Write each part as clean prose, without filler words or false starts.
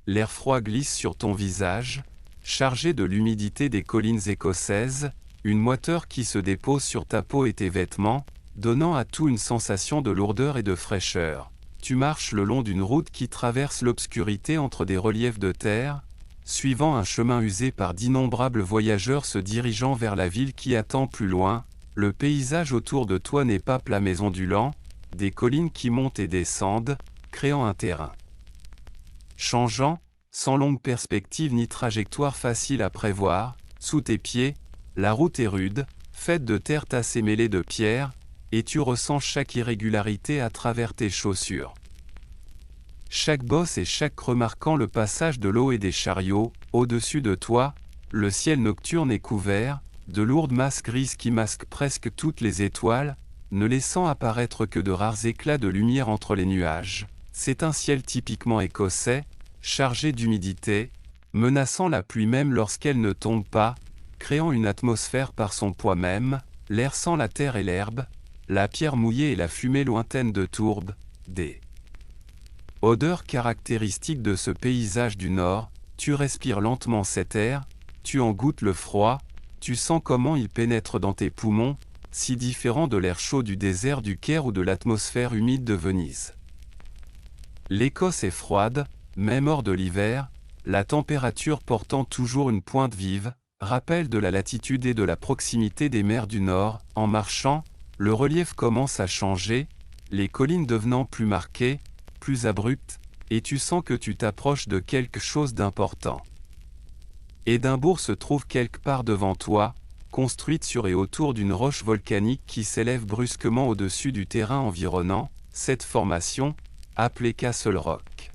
l'air froid glisse sur ton visage, chargé de l'humidité des collines écossaises, une moiteur qui se dépose sur ta peau et tes vêtements, donnant à tout une sensation de lourdeur et de fraîcheur. Tu marches le long d'une route qui traverse l'obscurité entre des reliefs de terre, suivant un chemin usé par d'innombrables voyageurs se dirigeant vers la ville qui attend plus loin. Le paysage autour de toi n'est pas plat mais ondulant, des collines qui montent et descendent, créant un terrain changeant, sans longue perspective ni trajectoire facile à prévoir. Sous tes pieds, la route est rude, faite de terre tassée mêlée de pierres, et tu ressens chaque irrégularité à travers tes chaussures. Chaque bosse et chaque creux marquant le passage de l'eau et des chariots. Au-dessus de toi, le ciel nocturne est couvert, de lourdes masses grises qui masquent presque toutes les étoiles, ne laissant apparaître que de rares éclats de lumière entre les nuages. C'est un ciel typiquement écossais, chargé d'humidité, menaçant la pluie même lorsqu'elle ne tombe pas, créant une atmosphère par son poids même, l'air sent la terre et l'herbe, la pierre mouillée et la fumée lointaine de tourbe, des odeurs caractéristiques de ce paysage du Nord. Tu respires lentement cet air, tu en goûtes le froid, tu sens comment il pénètre dans tes poumons, si différent de l'air chaud du désert du Caire ou de l'atmosphère humide de Venise. L'Écosse est froide, même hors de l'hiver, la température portant toujours une pointe vive, rappel de la latitude et de la proximité des mers du Nord. En marchant, le relief commence à changer, les collines devenant plus marquées, plus abruptes, et tu sens que tu t'approches de quelque chose d'important. Édimbourg se trouve quelque part devant toi, construite sur et autour d'une roche volcanique qui s'élève brusquement au-dessus du terrain environnant. Cette formation, appelée Castle Rock,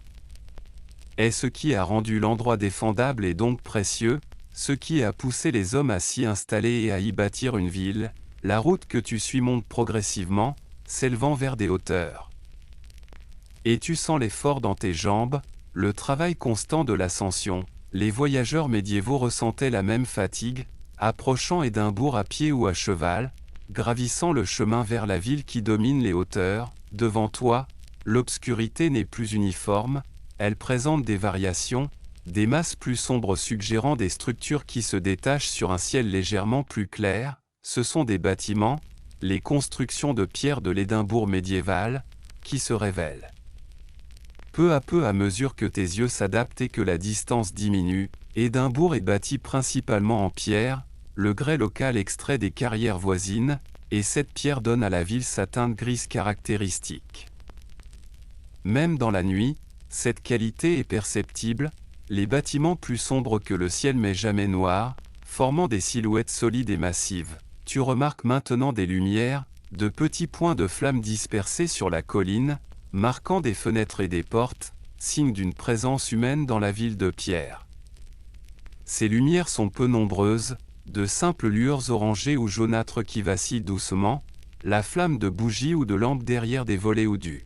est ce qui a rendu l'endroit défendable et donc précieux, ce qui a poussé les hommes à s'y installer et à y bâtir une ville. La route que tu suis monte progressivement, s'élevant vers des hauteurs. Et tu sens l'effort dans tes jambes, le travail constant de l'ascension. Les voyageurs médiévaux ressentaient la même fatigue, approchant Édimbourg à pied ou à cheval, gravissant le chemin vers la ville qui domine les hauteurs. Devant toi, l'obscurité n'est plus uniforme, elle présente des variations, des masses plus sombres suggérant des structures qui se détachent sur un ciel légèrement plus clair. Ce sont des bâtiments, les constructions de pierre de l'Édimbourg médiéval, qui se révèlent. Peu à peu à mesure que tes yeux s'adaptent et que la distance diminue, Édimbourg est bâti principalement en pierre, le grès local extrait des carrières voisines, et cette pierre donne à la ville sa teinte grise caractéristique. Même dans la nuit, cette qualité est perceptible, les bâtiments plus sombres que le ciel mais jamais noirs, formant des silhouettes solides et massives. Tu remarques maintenant des lumières, de petits points de flammes dispersés sur la colline, marquant des fenêtres et des portes, signe d'une présence humaine dans la ville de pierre. Ces lumières sont peu nombreuses, de simples lueurs orangées ou jaunâtres qui vacillent doucement, la flamme de bougies ou de lampes derrière des volets ou du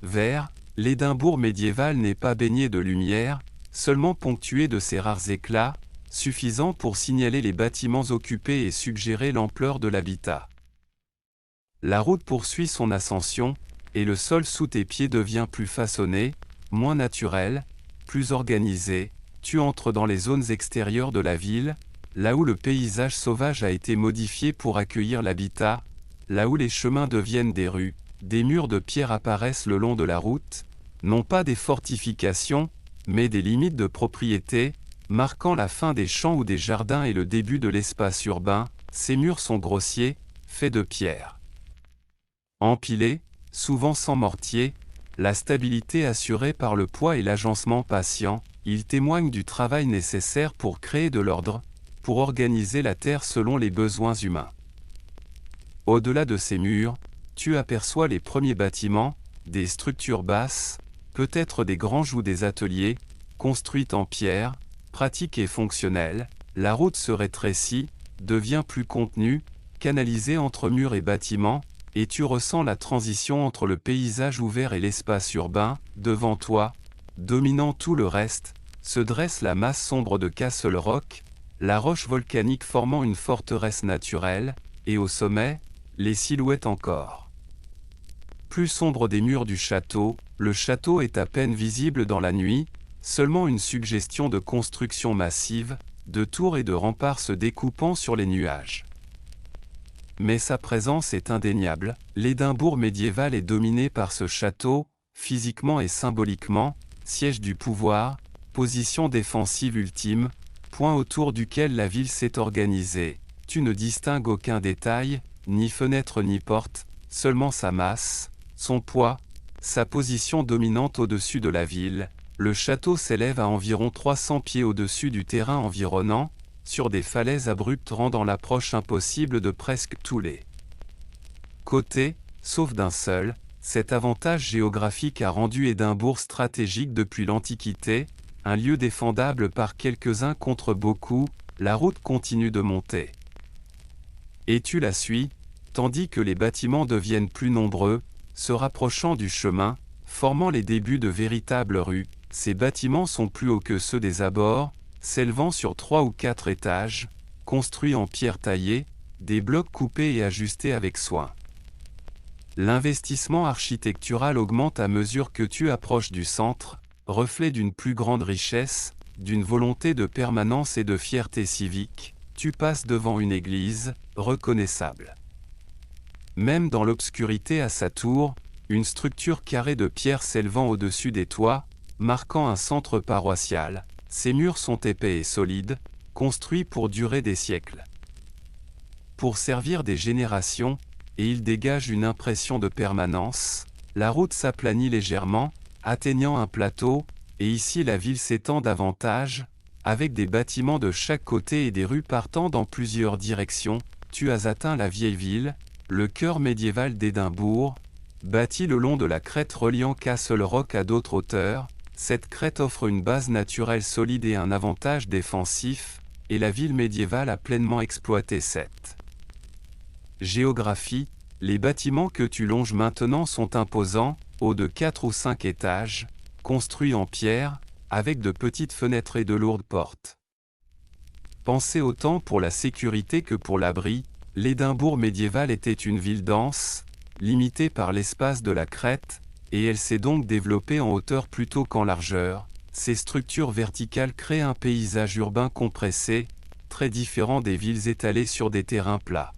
verre. L'Édimbourg médiéval n'est pas baigné de lumière, seulement ponctué de ces rares éclats, suffisants pour signaler les bâtiments occupés et suggérer l'ampleur de l'habitat. La route poursuit son ascension, et le sol sous tes pieds devient plus façonné, moins naturel, plus organisé. Tu entres dans les zones extérieures de la ville, là où le paysage sauvage a été modifié pour accueillir l'habitat, là où les chemins deviennent des rues, des murs de pierre apparaissent le long de la route, non pas des fortifications, mais des limites de propriété, marquant la fin des champs ou des jardins et le début de l'espace urbain. Ces murs sont grossiers, faits de pierre empilés, souvent sans mortier, la stabilité assurée par le poids et l'agencement patient. Ils témoignent du travail nécessaire pour créer de l'ordre, pour organiser la terre selon les besoins humains. Au-delà de ces murs, tu aperçois les premiers bâtiments, des structures basses, peut-être des granges ou des ateliers, construites en pierre, pratiques et fonctionnelles. La route se rétrécit, devient plus contenue, canalisée entre murs et bâtiments, et tu ressens la transition entre le paysage ouvert et l'espace urbain. Devant toi, dominant tout le reste, se dresse la masse sombre de Castle Rock, la roche volcanique formant une forteresse naturelle, et au sommet, les silhouettes encore plus sombres des murs du château. Le château est à peine visible dans la nuit, seulement une suggestion de construction massive, de tours et de remparts se découpant sur les nuages. Mais sa présence est indéniable, l'Édimbourg médiéval est dominé par ce château, physiquement et symboliquement, siège du pouvoir, position défensive ultime, point autour duquel la ville s'est organisée. Tu ne distingues aucun détail, ni fenêtre ni porte, seulement sa masse, son poids, sa position dominante au-dessus de la ville. Le château s'élève à environ 300 pieds au-dessus du terrain environnant, sur des falaises abruptes rendant l'approche impossible de presque tous les côtés, sauf d'un seul. Cet avantage géographique a rendu Édimbourg stratégique depuis l'Antiquité, un lieu défendable par quelques-uns contre beaucoup. La route continue de monter. Et tu la suis, tandis que les bâtiments deviennent plus nombreux, se rapprochant du chemin, formant les débuts de véritables rues. Ces bâtiments sont plus hauts que ceux des abords, s'élevant sur 3 ou 4 étages, construits en pierre taillée, des blocs coupés et ajustés avec soin. L'investissement architectural augmente à mesure que tu approches du centre, reflet d'une plus grande richesse, d'une volonté de permanence et de fierté civique. Tu passes devant une église, reconnaissable. Même dans l'obscurité à sa tour, une structure carrée de pierre s'élevant au-dessus des toits, marquant un centre paroissial. Ses murs sont épais et solides, construits pour durer des siècles. Pour servir des générations, et ils dégagent une impression de permanence. La route s'aplanit légèrement, atteignant un plateau, et ici la ville s'étend davantage, avec des bâtiments de chaque côté et des rues partant dans plusieurs directions. Tu as atteint la vieille ville, le cœur médiéval d'Édimbourg, bâti le long de la crête reliant Castle Rock à d'autres hauteurs. Cette crête offre une base naturelle solide et un avantage défensif, et la ville médiévale a pleinement exploité cette géographie. Les bâtiments que tu longes maintenant sont imposants, hauts de 4 ou 5 étages, construits en pierre, avec de petites fenêtres et de lourdes portes. Pensé autant pour la sécurité que pour l'abri, l'Édimbourg médiéval était une ville dense, limitée par l'espace de la crête, et elle s'est donc développée en hauteur plutôt qu'en largeur. Ces structures verticales créent un paysage urbain compressé, très différent des villes étalées sur des terrains plats.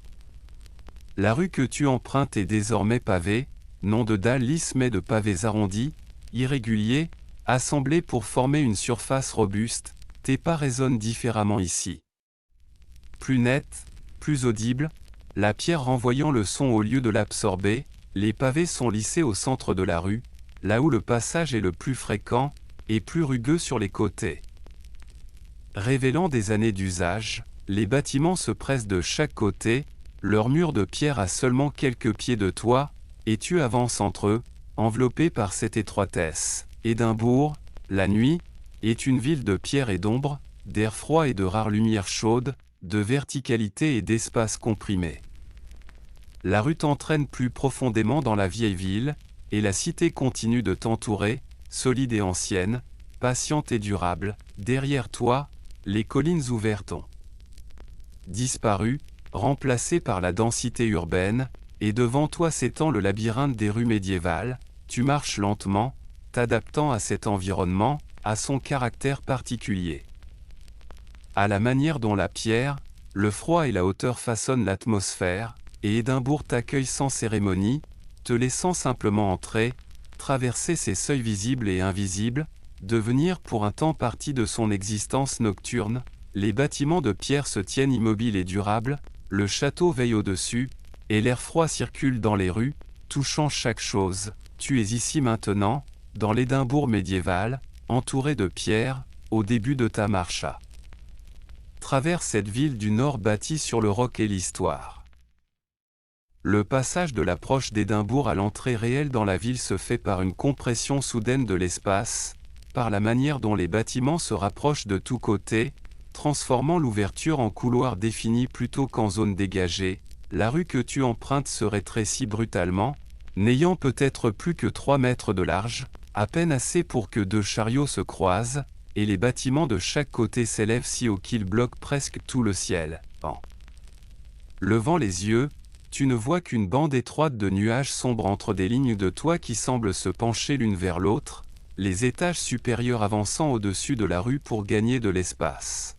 La rue que tu empruntes est désormais pavée, non de dalles lisses mais de pavés arrondis, irréguliers, assemblés pour former une surface robuste. Tes pas résonnent différemment ici. Plus net, plus audible, la pierre renvoyant le son au lieu de l'absorber. Les pavés sont lissés au centre de la rue, là où le passage est le plus fréquent, et plus rugueux sur les côtés. Révélant des années d'usage, les bâtiments se pressent de chaque côté, leurs murs de pierre à seulement quelques pieds de toi, et tu avances entre eux, enveloppé par cette étroitesse. Édimbourg, la nuit, est une ville de pierre et d'ombre, d'air froid et de rares lumières chaudes, de verticalité et d'espace comprimé. La rue t'entraîne plus profondément dans la vieille ville, et la cité continue de t'entourer, solide et ancienne, patiente et durable. Derrière toi, les collines ouvertes ont disparu, remplacées par la densité urbaine, et devant toi s'étend le labyrinthe des rues médiévales. Tu marches lentement, t'adaptant à cet environnement, à son caractère particulier. À la manière dont la pierre, le froid et la hauteur façonnent l'atmosphère, et Édimbourg t'accueille sans cérémonie, te laissant simplement entrer, traverser ses seuils visibles et invisibles, devenir pour un temps partie de son existence nocturne. Les bâtiments de pierre se tiennent immobiles et durables, le château veille au-dessus, et l'air froid circule dans les rues, touchant chaque chose. Tu es ici maintenant, dans l'Édimbourg médiéval, entouré de pierres, au début de ta marche à travers cette ville du nord bâtie sur le roc et l'histoire. Le passage de l'approche d'Édimbourg à l'entrée réelle dans la ville se fait par une compression soudaine de l'espace, par la manière dont les bâtiments se rapprochent de tous côtés, transformant l'ouverture en couloir défini plutôt qu'en zone dégagée. La rue que tu empruntes se rétrécit brutalement, n'ayant peut-être plus que 3 mètres de large, à peine assez pour que 2 chariots se croisent, et les bâtiments de chaque côté s'élèvent si haut qu'ils bloquent presque tout le ciel. En levant les yeux, tu ne vois qu'une bande étroite de nuages sombres entre des lignes de toits qui semblent se pencher l'une vers l'autre, les étages supérieurs avançant au-dessus de la rue pour gagner de l'espace.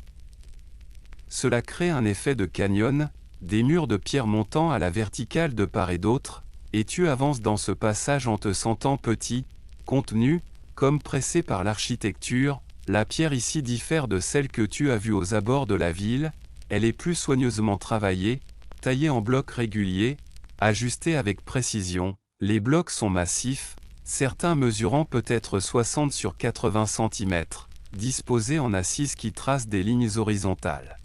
Cela crée un effet de canyon, des murs de pierre montant à la verticale de part et d'autre, et tu avances dans ce passage en te sentant petit, contenu, comme pressé par l'architecture. La pierre ici diffère de celle que tu as vue aux abords de la ville, elle est plus soigneusement travaillée, taillée en blocs réguliers, ajustée avec précision. Les blocs sont massifs, certains mesurant peut-être 60 sur 80 cm, disposés en assises qui tracent des lignes horizontales.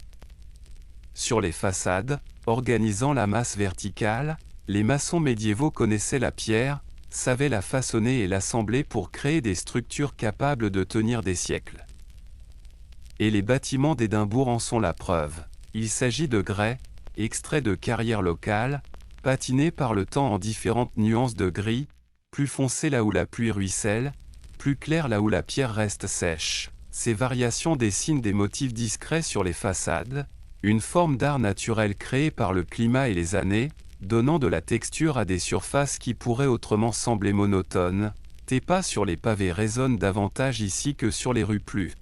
Sur les façades, organisant la masse verticale, les maçons médiévaux connaissaient la pierre, savaient la façonner et l'assembler pour créer des structures capables de tenir des siècles. Et les bâtiments d'Édimbourg en sont la preuve. Il s'agit de grès, extraits de carrières locales, patinés par le temps en différentes nuances de gris, plus foncé là où la pluie ruisselle, plus clair là où la pierre reste sèche. Ces variations dessinent des motifs discrets sur les façades, une forme d'art naturel créée par le climat et les années, donnant de la texture à des surfaces qui pourraient autrement sembler monotones. Tes pas sur les pavés résonnent davantage ici que sur les rues plus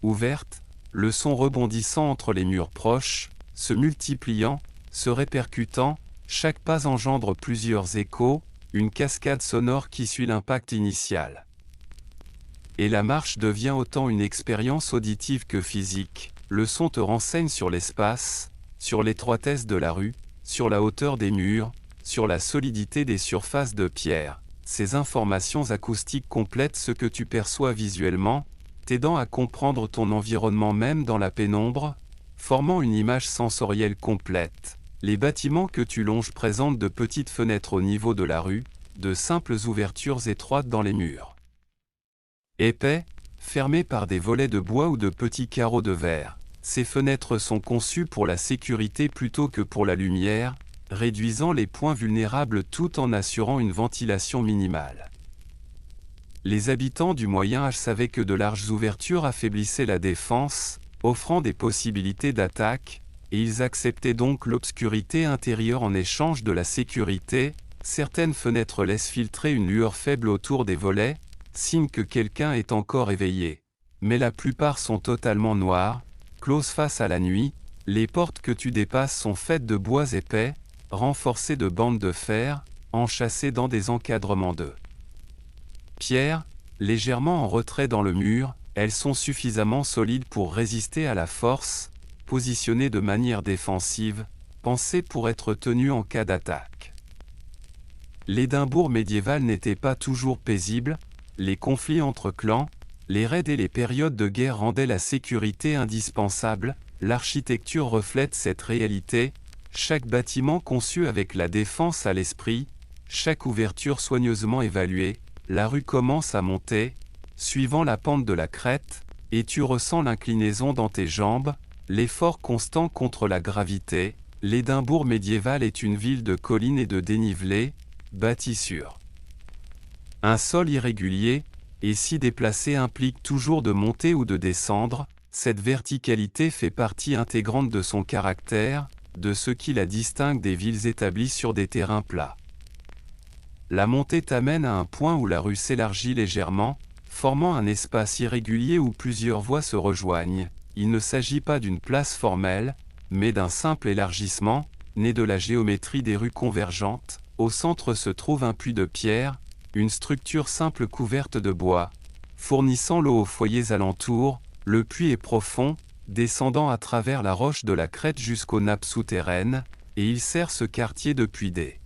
ouvertes, le son rebondissant entre les murs proches, se multipliant, se répercutant, chaque pas engendre plusieurs échos, une cascade sonore qui suit l'impact initial. Et la marche devient autant une expérience auditive que physique. Le son te renseigne sur l'espace, sur l'étroitesse de la rue, sur la hauteur des murs, sur la solidité des surfaces de pierre. Ces informations acoustiques complètent ce que tu perçois visuellement, t'aidant à comprendre ton environnement même dans la pénombre, formant une image sensorielle complète. Les bâtiments que tu longes présentent de petites fenêtres au niveau de la rue, de simples ouvertures étroites dans les murs. Épais, fermés par des volets de bois ou de petits carreaux de verre. Ces fenêtres sont conçues pour la sécurité plutôt que pour la lumière, réduisant les points vulnérables tout en assurant une ventilation minimale. Les habitants du Moyen Âge savaient que de larges ouvertures affaiblissaient la défense, offrant des possibilités d'attaque, et ils acceptaient donc l'obscurité intérieure en échange de la sécurité. Certaines fenêtres laissent filtrer une lueur faible autour des volets, signe que quelqu'un est encore éveillé. Mais la plupart sont totalement noires, closes face à la nuit. Les portes que tu dépasses sont faites de bois épais, renforcées de bandes de fer, enchâssées dans des encadrements de pierre, légèrement en retrait dans le mur. Elles sont suffisamment solides pour résister à la force, positionnées de manière défensive, pensées pour être tenues en cas d'attaque. L'Édimbourg médiéval n'était pas toujours paisible, les conflits entre clans, les raids et les périodes de guerre rendaient la sécurité indispensable. L'architecture reflète cette réalité, chaque bâtiment conçu avec la défense à l'esprit, chaque ouverture soigneusement évaluée. La rue commence à monter, suivant la pente de la crête, et tu ressens l'inclinaison dans tes jambes, l'effort constant contre la gravité. L'Édimbourg médiéval est une ville de collines et de dénivelés, bâtie sur un sol irrégulier, et si déplacer implique toujours de monter ou de descendre, cette verticalité fait partie intégrante de son caractère, de ce qui la distingue des villes établies sur des terrains plats. La montée t'amène à un point où la rue s'élargit légèrement, formant un espace irrégulier où plusieurs voies se rejoignent. Il ne s'agit pas d'une place formelle, mais d'un simple élargissement, né de la géométrie des rues convergentes. Au centre se trouve un puits de pierre, une structure simple couverte de bois, fournissant l'eau aux foyers alentours. Le puits est profond, descendant à travers la roche de la crête jusqu'aux nappes souterraines, et il sert ce quartier depuis des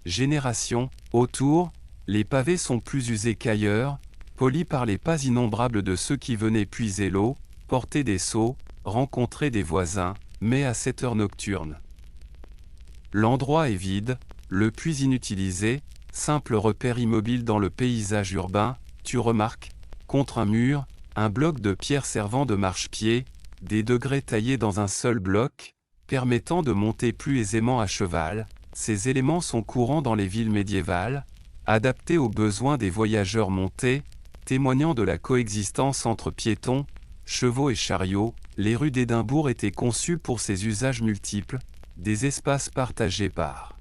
générations. Autour, les pavés sont plus usés qu'ailleurs, polis par les pas innombrables de ceux qui venaient puiser l'eau, porter des seaux, rencontrer des voisins, mais à cette heure nocturne. L'endroit est vide, le puits inutilisé, simple repère immobile dans le paysage urbain. Tu remarques, contre un mur, un bloc de pierre servant de marchepied, des degrés taillés dans un seul bloc, permettant de monter plus aisément à cheval. Ces éléments sont courants dans les villes médiévales, adaptés aux besoins des voyageurs montés, témoignant de la coexistence entre piétons, chevaux et chariots. Les rues d'Édimbourg étaient conçues pour ces usages multiples, des espaces partagés par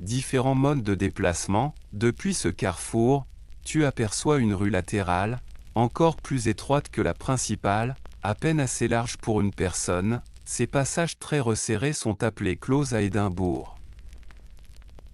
différents modes de déplacement. Depuis ce carrefour, tu aperçois une rue latérale, encore plus étroite que la principale, à peine assez large pour une personne. Ces passages très resserrés sont appelés closes à Édimbourg.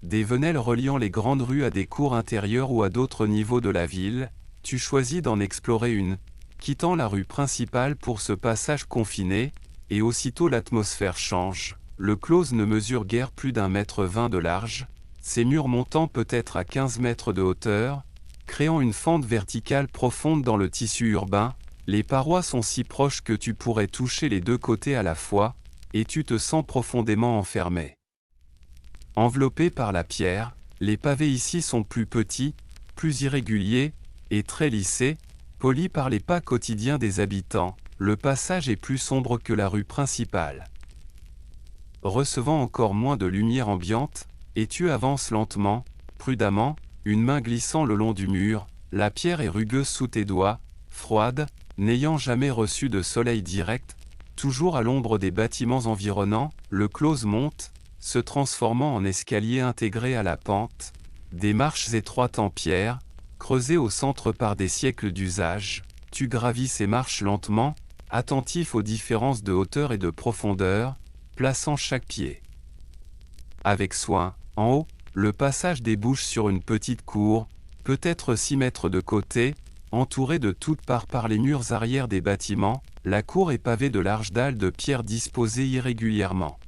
Des venelles reliant les grandes rues à des cours intérieures ou à d'autres niveaux de la ville, tu choisis d'en explorer une, quittant la rue principale pour ce passage confiné, et aussitôt l'atmosphère change. Le close ne mesure guère plus d'1,20 m de large, ses murs montant peut-être à 15 mètres de hauteur, créant une fente verticale profonde dans le tissu urbain. Les parois sont si proches que tu pourrais toucher les deux côtés à la fois, et tu te sens profondément enfermé. Enveloppé par la pierre, les pavés ici sont plus petits, plus irréguliers, et très lissés, polis par les pas quotidiens des habitants. Le passage est plus sombre que la rue principale. Recevant encore moins de lumière ambiante, et tu avances lentement, prudemment, une main glissant le long du mur. La pierre est rugueuse sous tes doigts, froide, n'ayant jamais reçu de soleil direct, toujours à l'ombre des bâtiments environnants. Le close monte, se transformant en escalier intégré à la pente, des marches étroites en pierre, creusées au centre par des siècles d'usage. Tu gravis ces marches lentement, attentif aux différences de hauteur et de profondeur, plaçant chaque pied avec soin. En haut, le passage débouche sur une petite cour, peut-être 6 mètres de côté, entourée de toutes parts par les murs arrière des bâtiments. La cour est pavée de larges dalles de pierre disposées irrégulièrement.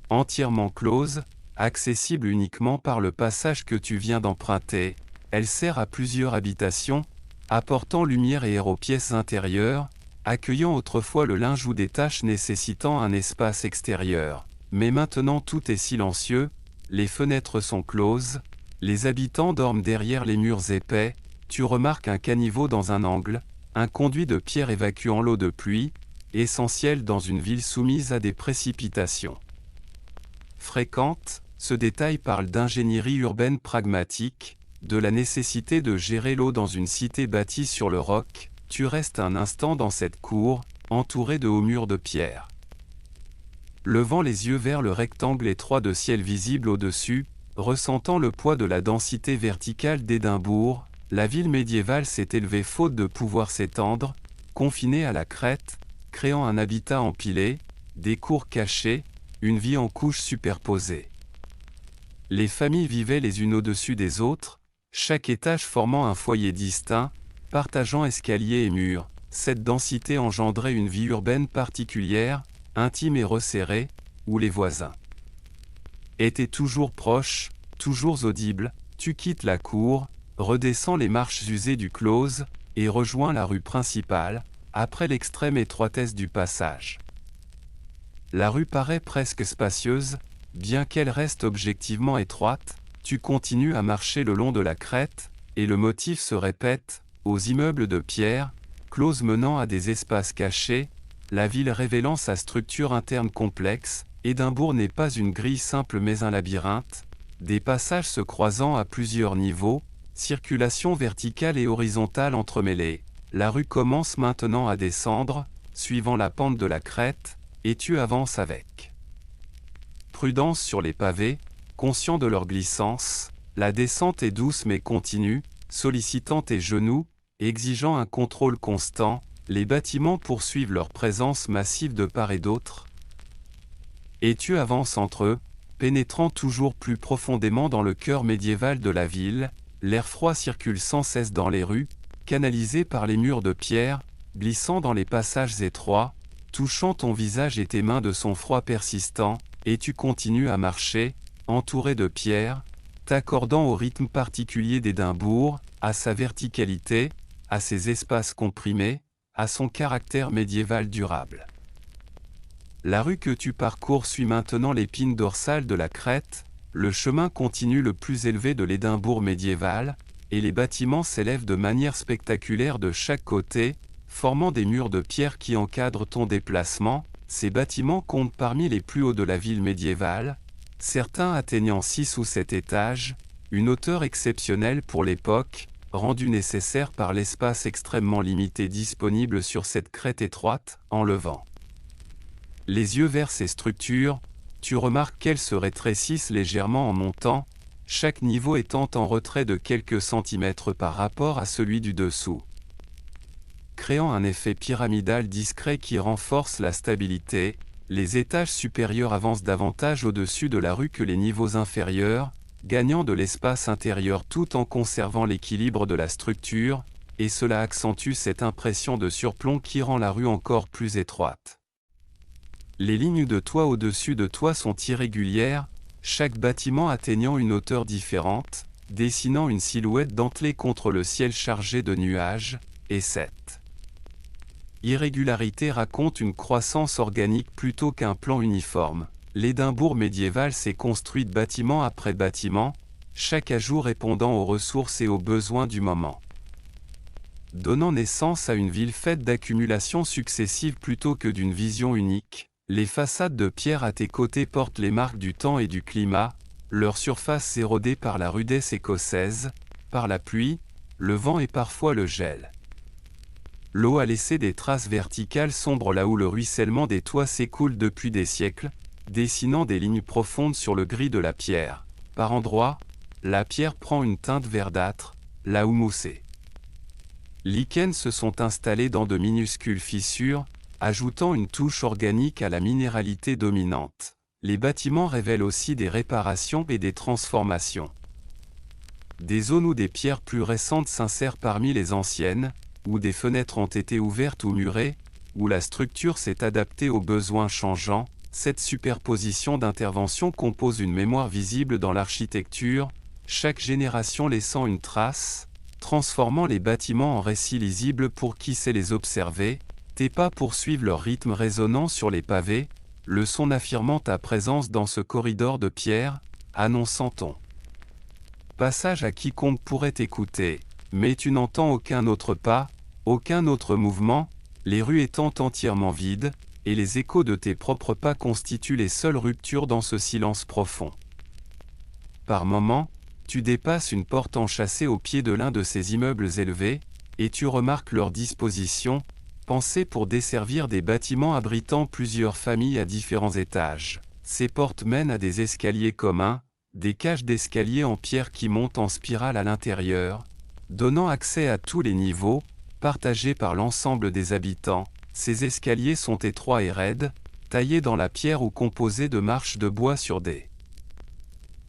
Entièrement close, accessible uniquement par le passage que tu viens d'emprunter, elle sert à plusieurs habitations, apportant lumière et air aux pièces intérieures, accueillant autrefois le linge ou des tâches nécessitant un espace extérieur. Mais maintenant tout est silencieux, les fenêtres sont closes, les habitants dorment derrière les murs épais. Tu remarques un caniveau dans un angle, un conduit de pierre évacuant l'eau de pluie, essentiel dans une ville soumise à des précipitations fréquentes. Ce détail parle d'ingénierie urbaine pragmatique, de la nécessité de gérer l'eau dans une cité bâtie sur le roc. Tu restes un instant dans cette cour, entourée de hauts murs de pierre. Levant les yeux vers le rectangle étroit de ciel visible au-dessus, ressentant le poids de la densité verticale d'Édimbourg, la ville médiévale s'est élevée faute de pouvoir s'étendre, confinée à la crête, créant un habitat empilé, des cours cachées, une vie en couches superposées. Les familles vivaient les unes au-dessus des autres, chaque étage formant un foyer distinct, partageant escaliers et murs. Cette densité engendrait une vie urbaine particulière, intime et resserrée, où les voisins étaient toujours proches, toujours audibles. Tu quittes la cour, redescends les marches usées du close, et rejoins la rue principale, après l'extrême étroitesse du passage. La rue paraît presque spacieuse, bien qu'elle reste objectivement étroite. Tu continues à marcher le long de la crête, et le motif se répète, aux immeubles de pierre, closes menant à des espaces cachés, la ville révélant sa structure interne complexe. Édimbourg n'est pas une grille simple mais un labyrinthe, des passages se croisant à plusieurs niveaux, circulation verticale et horizontale entremêlées. La rue commence maintenant à descendre, suivant la pente de la crête, et tu avances avec prudence sur les pavés, conscient de leur glissance. La descente est douce mais continue, sollicitant tes genoux, exigeant un contrôle constant. Les bâtiments poursuivent leur présence massive de part et d'autre, et tu avances entre eux, pénétrant toujours plus profondément dans le cœur médiéval de la ville. L'air froid circule sans cesse dans les rues, canalisé par les murs de pierre, glissant dans les passages étroits, touchant ton visage et tes mains de son froid persistant, et tu continues à marcher, entouré de pierre, t'accordant au rythme particulier d'Édimbourg, à sa verticalité, à ses espaces comprimés, à son caractère médiéval durable. La rue que tu parcours suit maintenant l'épine dorsale de la crête, le chemin continu le plus élevé de l'Édimbourg médiéval, et les bâtiments s'élèvent de manière spectaculaire de chaque côté, formant des murs de pierre qui encadrent ton déplacement. Ces bâtiments comptent parmi les plus hauts de la ville médiévale, certains atteignant 6 ou 7 étages, une hauteur exceptionnelle pour l'époque, rendue nécessaire par l'espace extrêmement limité disponible sur cette crête étroite. En levant les yeux vers ces structures, tu remarques qu'elles se rétrécissent légèrement en montant, chaque niveau étant en retrait de quelques centimètres par rapport à celui du dessous, créant un effet pyramidal discret qui renforce la stabilité. Les étages supérieurs avancent davantage au-dessus de la rue que les niveaux inférieurs, gagnant de l'espace intérieur tout en conservant l'équilibre de la structure, et cela accentue cette impression de surplomb qui rend la rue encore plus étroite. Les lignes de toit au-dessus de toi sont irrégulières, chaque bâtiment atteignant une hauteur différente, dessinant une silhouette dentelée contre le ciel chargé de nuages, et cette irrégularité raconte une croissance organique plutôt qu'un plan uniforme. L'Édimbourg médiéval s'est construite bâtiment après bâtiment, chaque ajout répondant aux ressources et aux besoins du moment, donnant naissance à une ville faite d'accumulations successives plutôt que d'une vision unique. Les façades de pierre à tes côtés portent les marques du temps et du climat, leur surface érodée par la rudesse écossaise, par la pluie, le vent et parfois le gel. L'eau a laissé des traces verticales sombres là où le ruissellement des toits s'écoule depuis des siècles, dessinant des lignes profondes sur le gris de la pierre. Par endroits, la pierre prend une teinte verdâtre, là où moussée. Lichens se sont installés dans de minuscules fissures, ajoutant une touche organique à la minéralité dominante. Les bâtiments révèlent aussi des réparations et des transformations. Des zones où des pierres plus récentes s'insèrent parmi les anciennes, où des fenêtres ont été ouvertes ou murées, où la structure s'est adaptée aux besoins changeants. Cette superposition d'interventions compose une mémoire visible dans l'architecture, chaque génération laissant une trace, transformant les bâtiments en récits lisibles pour qui sait les observer. Tes pas poursuivent leur rythme résonnant sur les pavés, le son affirmant ta présence dans ce corridor de pierre, annonçant ton passage à quiconque pourrait t'écouter, mais tu n'entends aucun autre pas, aucun autre mouvement, les rues étant entièrement vides, et les échos de tes propres pas constituent les seules ruptures dans ce silence profond. Par moments, tu dépasses une porte enchâssée au pied de l'un de ces immeubles élevés, et tu remarques leur disposition, pensée pour desservir des bâtiments abritant plusieurs familles à différents étages. Ces portes mènent à des escaliers communs, des cages d'escalier en pierre qui montent en spirale à l'intérieur, donnant accès à tous les niveaux, partagés par l'ensemble des habitants. Ces escaliers sont étroits et raides, taillés dans la pierre ou composés de marches de bois sur des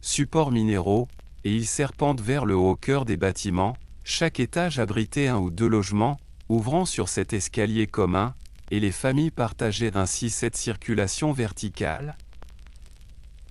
supports minéraux, et ils serpentent vers le haut au cœur des bâtiments, chaque étage abritait un ou deux logements, ouvrant sur cet escalier commun, et les familles partageaient ainsi cette circulation verticale.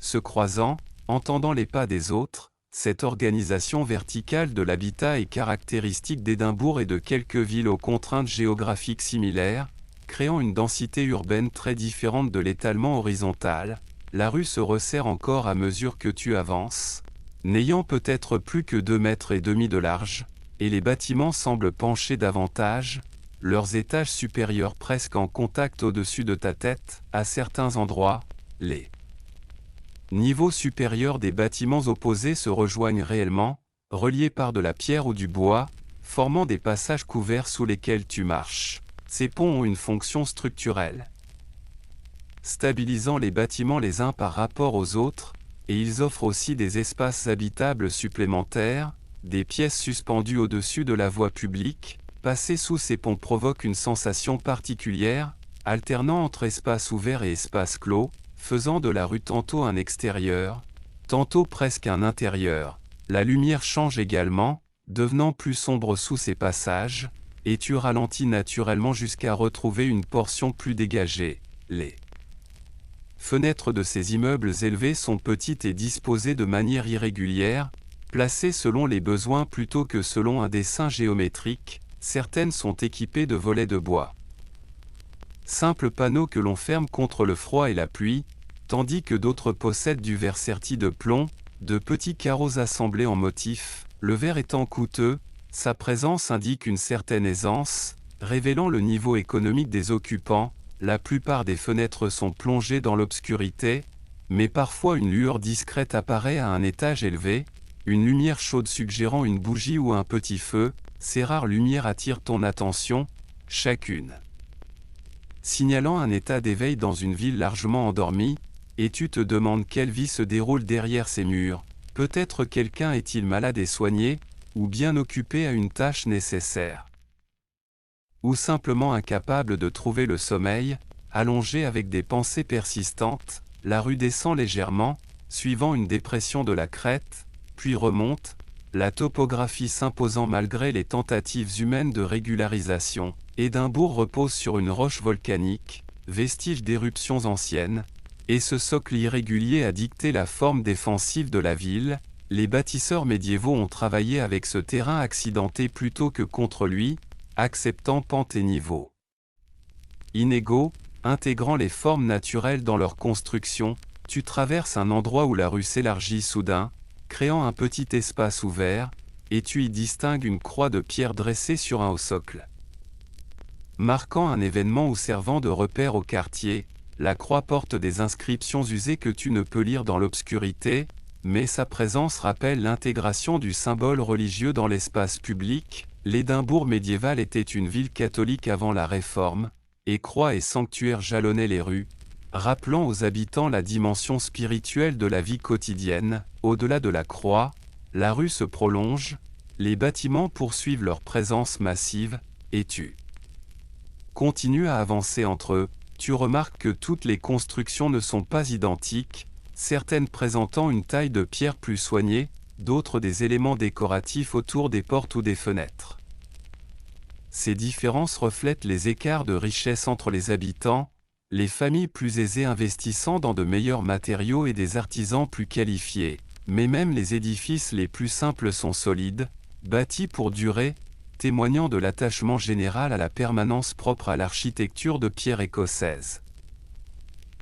Se croisant, entendant les pas des autres, cette organisation verticale de l'habitat est caractéristique d'Édimbourg et de quelques villes aux contraintes géographiques similaires, créant une densité urbaine très différente de l'étalement horizontal. La rue se resserre encore à mesure que tu avances, n'ayant peut-être plus que 2,5 mètres de large, et les bâtiments semblent pencher davantage, leurs étages supérieurs presque en contact au-dessus de ta tête. À certains endroits, les niveaux supérieurs des bâtiments opposés se rejoignent réellement, reliés par de la pierre ou du bois, formant des passages couverts sous lesquels tu marches. Ces ponts ont une fonction structurelle, stabilisant les bâtiments les uns par rapport aux autres, et ils offrent aussi des espaces habitables supplémentaires. Des pièces suspendues au-dessus de la voie publique, passer sous ces ponts provoque une sensation particulière, alternant entre espace ouvert et espace clos, faisant de la rue tantôt un extérieur, tantôt presque un intérieur. La lumière change également, devenant plus sombre sous ces passages, et tu ralentis naturellement jusqu'à retrouver une portion plus dégagée. Les fenêtres de ces immeubles élevés sont petites et disposées de manière irrégulière, placées selon les besoins plutôt que selon un dessin géométrique. Certaines sont équipées de volets de bois, simples panneaux que l'on ferme contre le froid et la pluie, tandis que d'autres possèdent du verre serti de plomb, de petits carreaux assemblés en motifs. Le verre étant coûteux, sa présence indique une certaine aisance, révélant le niveau économique des occupants. La plupart des fenêtres sont plongées dans l'obscurité, mais parfois une lueur discrète apparaît à un étage élevé, une lumière chaude suggérant une bougie ou un petit feu. Ces rares lumières attirent ton attention, chacune signalant un état d'éveil dans une ville largement endormie, et tu te demandes quelle vie se déroule derrière ces murs. Peut-être quelqu'un est-il malade et soigné, ou bien occupé à une tâche nécessaire. Ou simplement incapable de trouver le sommeil, allongé avec des pensées persistantes, la rue descend légèrement, suivant une dépression de la crête, puis remonte, la topographie s'imposant malgré les tentatives humaines de régularisation. Édimbourg repose sur une roche volcanique, vestige d'éruptions anciennes, et ce socle irrégulier a dicté la forme défensive de la ville. Les bâtisseurs médiévaux ont travaillé avec ce terrain accidenté plutôt que contre lui, acceptant pentes et niveaux inégaux, intégrant les formes naturelles dans leur construction. Tu traverses un endroit où la rue s'élargit soudain, créant un petit espace ouvert, et tu y distingues une croix de pierre dressée sur un haut socle. Marquant un événement ou servant de repère au quartier, la croix porte des inscriptions usées que tu ne peux lire dans l'obscurité, mais sa présence rappelle l'intégration du symbole religieux dans l'espace public. L'Édimbourg médiéval était une ville catholique avant la Réforme, et croix et sanctuaires jalonnaient les rues, rappelant aux habitants la dimension spirituelle de la vie quotidienne. Au-delà de la croix, la rue se prolonge, les bâtiments poursuivent leur présence massive, et tu continues à avancer entre eux. Tu remarques que toutes les constructions ne sont pas identiques, certaines présentant une taille de pierre plus soignée, d'autres des éléments décoratifs autour des portes ou des fenêtres. Ces différences reflètent les écarts de richesse entre les habitants, les familles plus aisées investissant dans de meilleurs matériaux et des artisans plus qualifiés. Mais même les édifices les plus simples sont solides, bâtis pour durer, témoignant de l'attachement général à la permanence propre à l'architecture de pierre écossaise.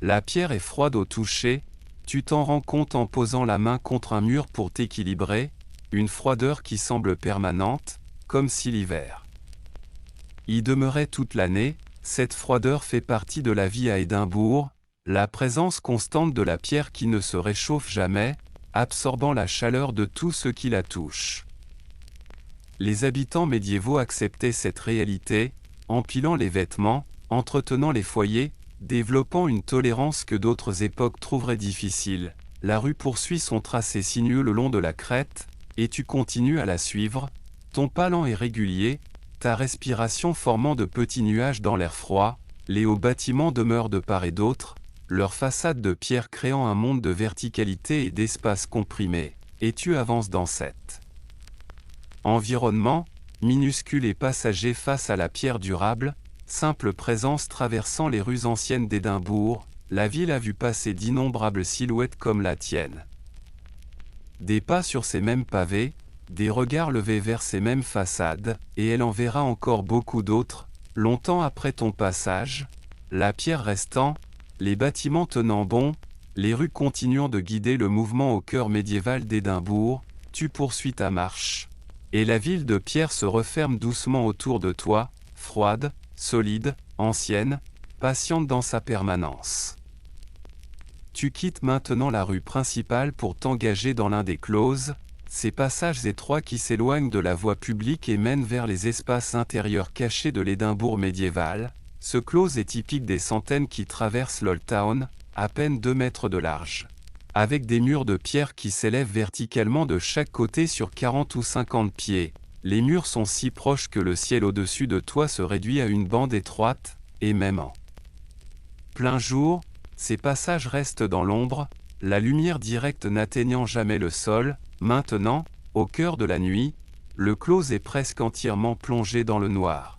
La pierre est froide au toucher, tu t'en rends compte en posant la main contre un mur pour t'équilibrer, une froideur qui semble permanente, comme si l'hiver y demeurait toute l'année. Cette froideur fait partie de la vie à Édimbourg, la présence constante de la pierre qui ne se réchauffe jamais, absorbant la chaleur de tout ce qui la touche. Les habitants médiévaux acceptaient cette réalité, empilant les vêtements, entretenant les foyers, développant une tolérance que d'autres époques trouveraient difficile. La rue poursuit son tracé sinueux le long de la crête, et tu continues à la suivre, ton pas lent et régulier, ta respiration formant de petits nuages dans l'air froid. Les hauts bâtiments demeurent de part et d'autre, leurs façades de pierre créant un monde de verticalité et d'espace comprimé, et tu avances dans cet environnement, minuscule et passager face à la pierre durable, simple présence traversant les rues anciennes d'Édimbourg. La ville a vu passer d'innombrables silhouettes comme la tienne. Des pas sur ces mêmes pavés, des regards levés vers ces mêmes façades, et elle en verra encore beaucoup d'autres, longtemps après ton passage, la pierre restant, les bâtiments tenant bon, les rues continuant de guider le mouvement au cœur médiéval d'Édimbourg. Tu poursuis ta marche, et la ville de pierre se referme doucement autour de toi, froide, solide, ancienne, patiente dans sa permanence. Tu quittes maintenant la rue principale pour t'engager dans l'un des closes, ces passages étroits qui s'éloignent de la voie publique et mènent vers les espaces intérieurs cachés de l'Édimbourg médiéval. Ce close est typique des centaines qui traversent l'Old Town, à peine 2 mètres de large, avec des murs de pierre qui s'élèvent verticalement de chaque côté sur 40 ou 50 pieds. Les murs sont si proches que le ciel au-dessus de toi se réduit à une bande étroite, et même en plein jour, ces passages restent dans l'ombre, la lumière directe n'atteignant jamais le sol. Maintenant, au cœur de la nuit, le close est presque entièrement plongé dans le noir.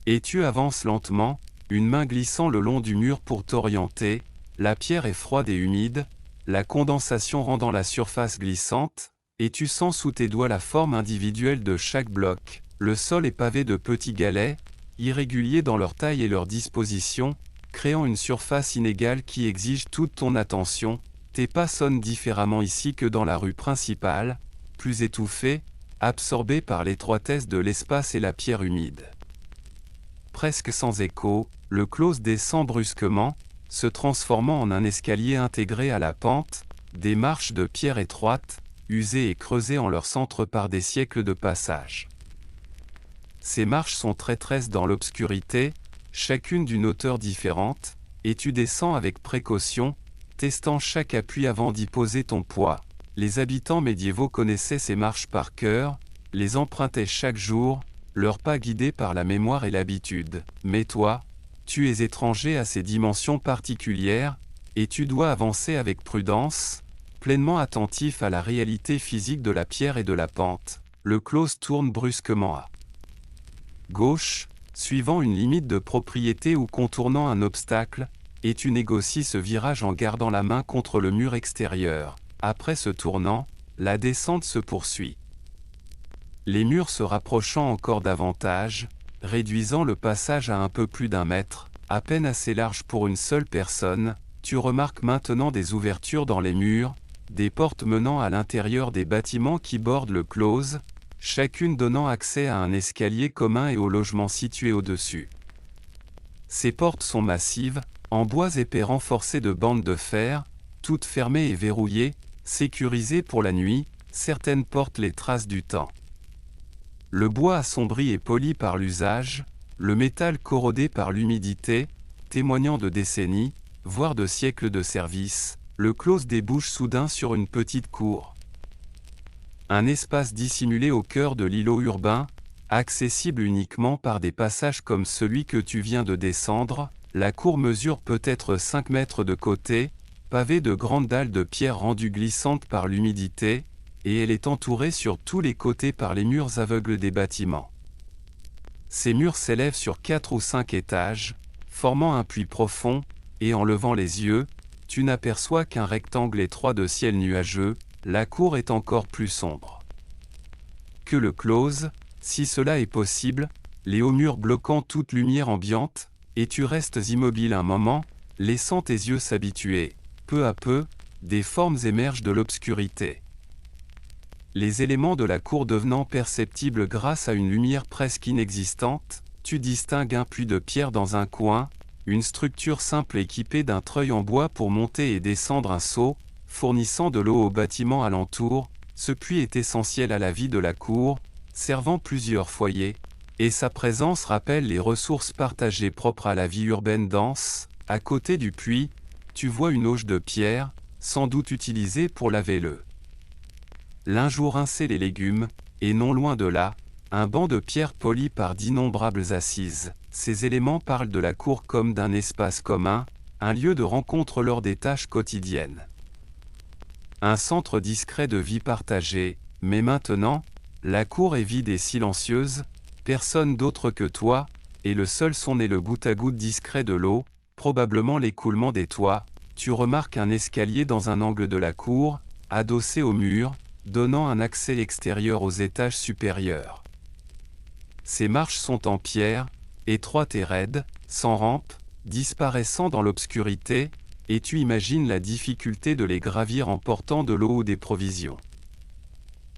Et tu avances lentement, une main glissant le long du mur pour t'orienter. La pierre est froide et humide, la condensation rendant la surface glissante, et tu sens sous tes doigts la forme individuelle de chaque bloc. Le sol est pavé de petits galets, irréguliers dans leur taille et leur disposition, créant une surface inégale qui exige toute ton attention. Tes pas sonnent différemment ici que dans la rue principale, plus étouffés, absorbés par l'étroitesse de l'espace et la pierre humide. Presque sans écho, le close descend brusquement, se transformant en un escalier intégré à la pente, des marches de pierre étroites, usées et creusées en leur centre par des siècles de passage. Ces marches sont traîtresses dans l'obscurité, chacune d'une hauteur différente, et tu descends avec précaution, testant chaque appui avant d'y poser ton poids. Les habitants médiévaux connaissaient ces marches par cœur, les empruntaient chaque jour, leurs pas guidés par la mémoire et l'habitude. Mais toi, tu es étranger à ces dimensions particulières, et tu dois avancer avec prudence, pleinement attentif à la réalité physique de la pierre et de la pente. Le close tourne brusquement à gauche, suivant une limite de propriété ou contournant un obstacle, et tu négocies ce virage en gardant la main contre le mur extérieur. Après ce tournant, la descente se poursuit. Les murs se rapprochant encore davantage, réduisant le passage à un peu plus d'1 mètre, à peine assez large pour une seule personne, tu remarques maintenant des ouvertures dans les murs, des portes menant à l'intérieur des bâtiments qui bordent le close, chacune donnant accès à un escalier commun et au logement situé au-dessus. Ces portes sont massives, en bois épais renforcées de bandes de fer, toutes fermées et verrouillées, sécurisées pour la nuit, certaines portent les traces du temps. Le bois assombri et poli par l'usage, le métal corrodé par l'humidité, témoignant de décennies, voire de siècles de service, le close débouche soudain sur une petite cour. Un espace dissimulé au cœur de l'îlot urbain, accessible uniquement par des passages comme celui que tu viens de descendre. La cour mesure peut-être 5 mètres de côté, pavée de grandes dalles de pierre rendues glissantes par l'humidité, et elle est entourée sur tous les côtés par les murs aveugles des bâtiments. Ces murs s'élèvent sur 4 ou 5 étages, formant un puits profond, et en levant les yeux, tu n'aperçois qu'un rectangle étroit de ciel nuageux. La cour est encore plus sombre que le close, si cela est possible, les hauts murs bloquant toute lumière ambiante, et tu restes immobile un moment, laissant tes yeux s'habituer. Peu à peu, des formes émergent de l'obscurité. Les éléments de la cour devenant perceptibles grâce à une lumière presque inexistante, tu distingues un puits de pierre dans un coin, une structure simple équipée d'un treuil en bois pour monter et descendre un seau, fournissant de l'eau aux bâtiments alentours. Ce puits est essentiel à la vie de la cour, servant plusieurs foyers, et sa présence rappelle les ressources partagées propres à la vie urbaine dense. À côté du puits, tu vois une auge de pierre, sans doute utilisée pour laver le linge ou rincer les légumes, et non loin de là, un banc de pierre poli par d'innombrables assises. Ces éléments parlent de la cour comme d'un espace commun, un lieu de rencontre lors des tâches quotidiennes. Un centre discret de vie partagée, mais maintenant, la cour est vide et silencieuse, personne d'autre que toi, et le seul son est le goutte-à-goutte discret de l'eau, probablement l'écoulement des toits. Tu remarques un escalier dans un angle de la cour, adossé au mur, donnant un accès extérieur aux étages supérieurs. Ces marches sont en pierre, étroites et raides, sans rampe, disparaissant dans l'obscurité, et tu imagines la difficulté de les gravir en portant de l'eau ou des provisions.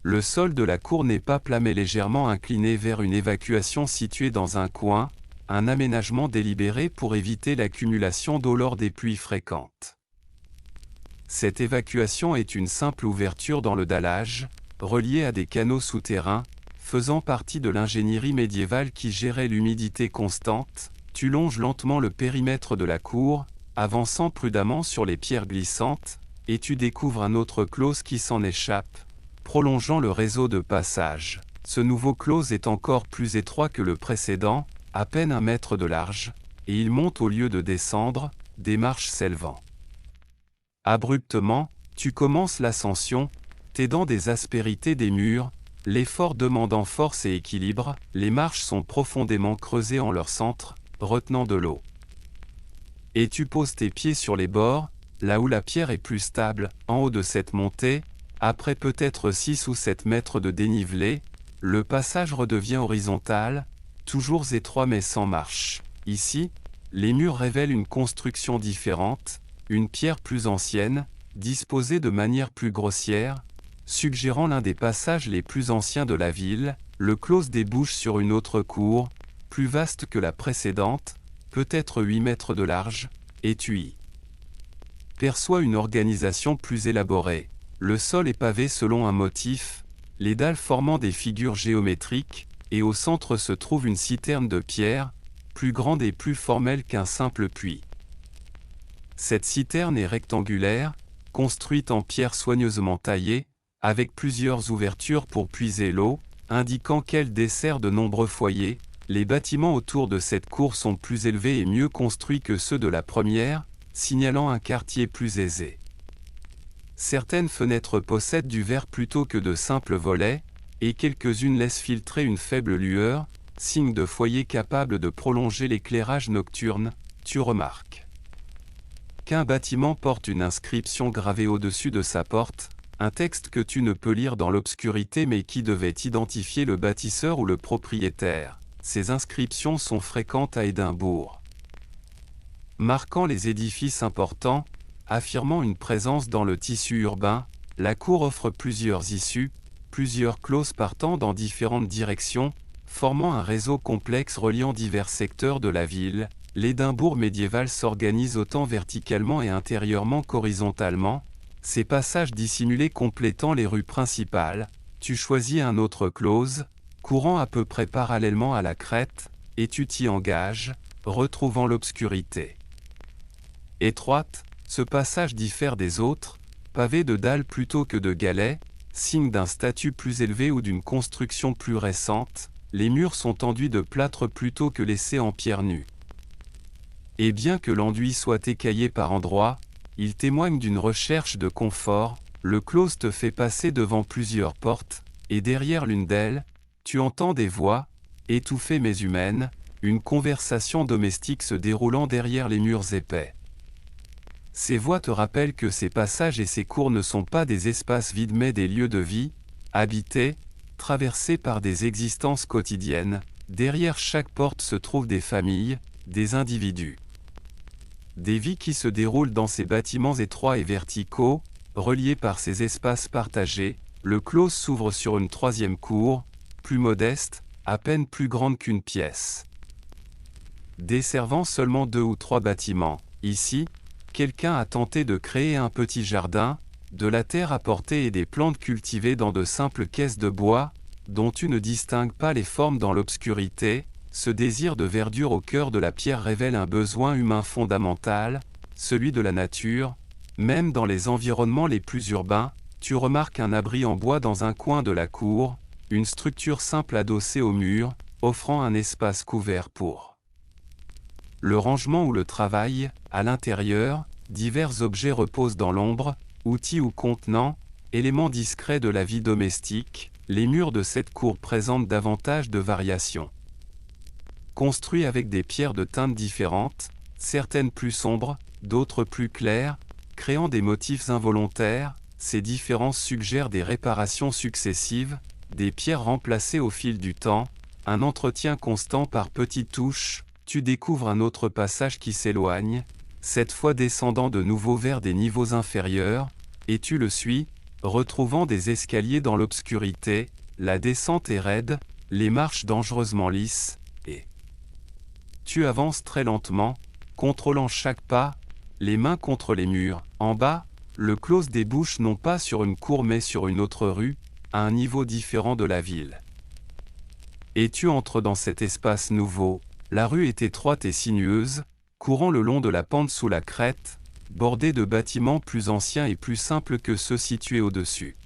Le sol de la cour n'est pas plat mais légèrement incliné vers une évacuation située dans un coin, un aménagement délibéré pour éviter l'accumulation d'eau lors des pluies fréquentes. Cette évacuation est une simple ouverture dans le dallage, reliée à des canaux souterrains, faisant partie de l'ingénierie médiévale qui gérait l'humidité constante. Tu longes lentement le périmètre de la cour, avançant prudemment sur les pierres glissantes, et tu découvres un autre close qui s'en échappe, prolongeant le réseau de passage. Ce nouveau close est encore plus étroit que le précédent, à peine 1 mètre de large, et il monte au lieu de descendre, des marches s'élevant. Abruptement, tu commences l'ascension, t'aidant des aspérités des murs, l'effort demandant force et équilibre. Les marches sont profondément creusées en leur centre, retenant de l'eau. Et tu poses tes pieds sur les bords, là où la pierre est plus stable. En haut de cette montée, après peut-être 6 ou 7 mètres de dénivelé, le passage redevient horizontal, toujours étroit mais sans marche. Ici, les murs révèlent une construction différente, une pierre plus ancienne, disposée de manière plus grossière, suggérant l'un des passages les plus anciens de la ville. Le close débouche sur une autre cour, plus vaste que la précédente, peut-être 8 mètres de large, et tu y perçois une organisation plus élaborée. Le sol est pavé selon un motif, les dalles formant des figures géométriques, et au centre se trouve une citerne de pierre, plus grande et plus formelle qu'un simple puits. Cette citerne est rectangulaire, construite en pierre soigneusement taillée, avec plusieurs ouvertures pour puiser l'eau, indiquant qu'elle dessert de nombreux foyers. Les bâtiments autour de cette cour sont plus élevés et mieux construits que ceux de la première, signalant un quartier plus aisé. Certaines fenêtres possèdent du verre plutôt que de simples volets, et quelques-unes laissent filtrer une faible lueur, signe de foyer capable de prolonger l'éclairage nocturne. Tu remarques qu'un bâtiment porte une inscription gravée au-dessus de sa porte, un texte que tu ne peux lire dans l'obscurité mais qui devait identifier le bâtisseur ou le propriétaire. Ces inscriptions sont fréquentes à Édimbourg, marquant les édifices importants, affirmant une présence dans le tissu urbain. La cour offre plusieurs issues, plusieurs closes partant dans différentes directions, formant un réseau complexe reliant divers secteurs de la ville. L'Édimbourg médiéval s'organise autant verticalement et intérieurement qu'horizontalement, ces passages dissimulés complétant les rues principales. Tu choisis un autre close, courant à peu près parallèlement à la crête, et tu t'y engages, retrouvant l'obscurité. Étroite, ce passage diffère des autres, pavé de dalles plutôt que de galets, signe d'un statut plus élevé ou d'une construction plus récente. Les murs sont enduits de plâtre plutôt que laissés en pierre nue. Et bien que l'enduit soit écaillé par endroits, il témoigne d'une recherche de confort. Le close te fait passer devant plusieurs portes, et derrière l'une d'elles, tu entends des voix, étouffées mais humaines, une conversation domestique se déroulant derrière les murs épais. Ces voix te rappellent que ces passages et ces cours ne sont pas des espaces vides mais des lieux de vie, habités, traversés par des existences quotidiennes. Derrière chaque porte se trouvent des familles, des individus. Des vies qui se déroulent dans ces bâtiments étroits et verticaux, reliés par ces espaces partagés. Le close s'ouvre sur une troisième cour, plus modeste, à peine plus grande qu'une pièce, desservant seulement 2 ou 3 bâtiments. Ici, quelqu'un a tenté de créer un petit jardin, de la terre apportée et des plantes cultivées dans de simples caisses de bois, dont tu ne distingues pas les formes dans l'obscurité. Ce désir de verdure au cœur de la pierre révèle un besoin humain fondamental, celui de la nature. Même dans les environnements les plus urbains, tu remarques un abri en bois dans un coin de la cour, une structure simple adossée au mur, offrant un espace couvert pour le rangement ou le travail. À l'intérieur, divers objets reposent dans l'ombre, outils ou contenants, éléments discrets de la vie domestique. Les murs de cette cour présentent davantage de variations. Construits avec des pierres de teintes différentes, certaines plus sombres, d'autres plus claires, créant des motifs involontaires. Ces différences suggèrent des réparations successives, des pierres remplacées au fil du temps, un entretien constant par petites touches. Tu découvres un autre passage qui s'éloigne, cette fois descendant de nouveau vers des niveaux inférieurs, et tu le suis, retrouvant des escaliers dans l'obscurité. La descente est raide, les marches dangereusement lisses, et tu avances très lentement, contrôlant chaque pas, les mains contre les murs. En bas, le close débouche non pas sur une cour mais sur une autre rue, à un niveau différent de la ville. Et tu entres dans cet espace nouveau. La rue est étroite et sinueuse, courant le long de la pente sous la crête, bordée de bâtiments plus anciens et plus simples que ceux situés au-dessus.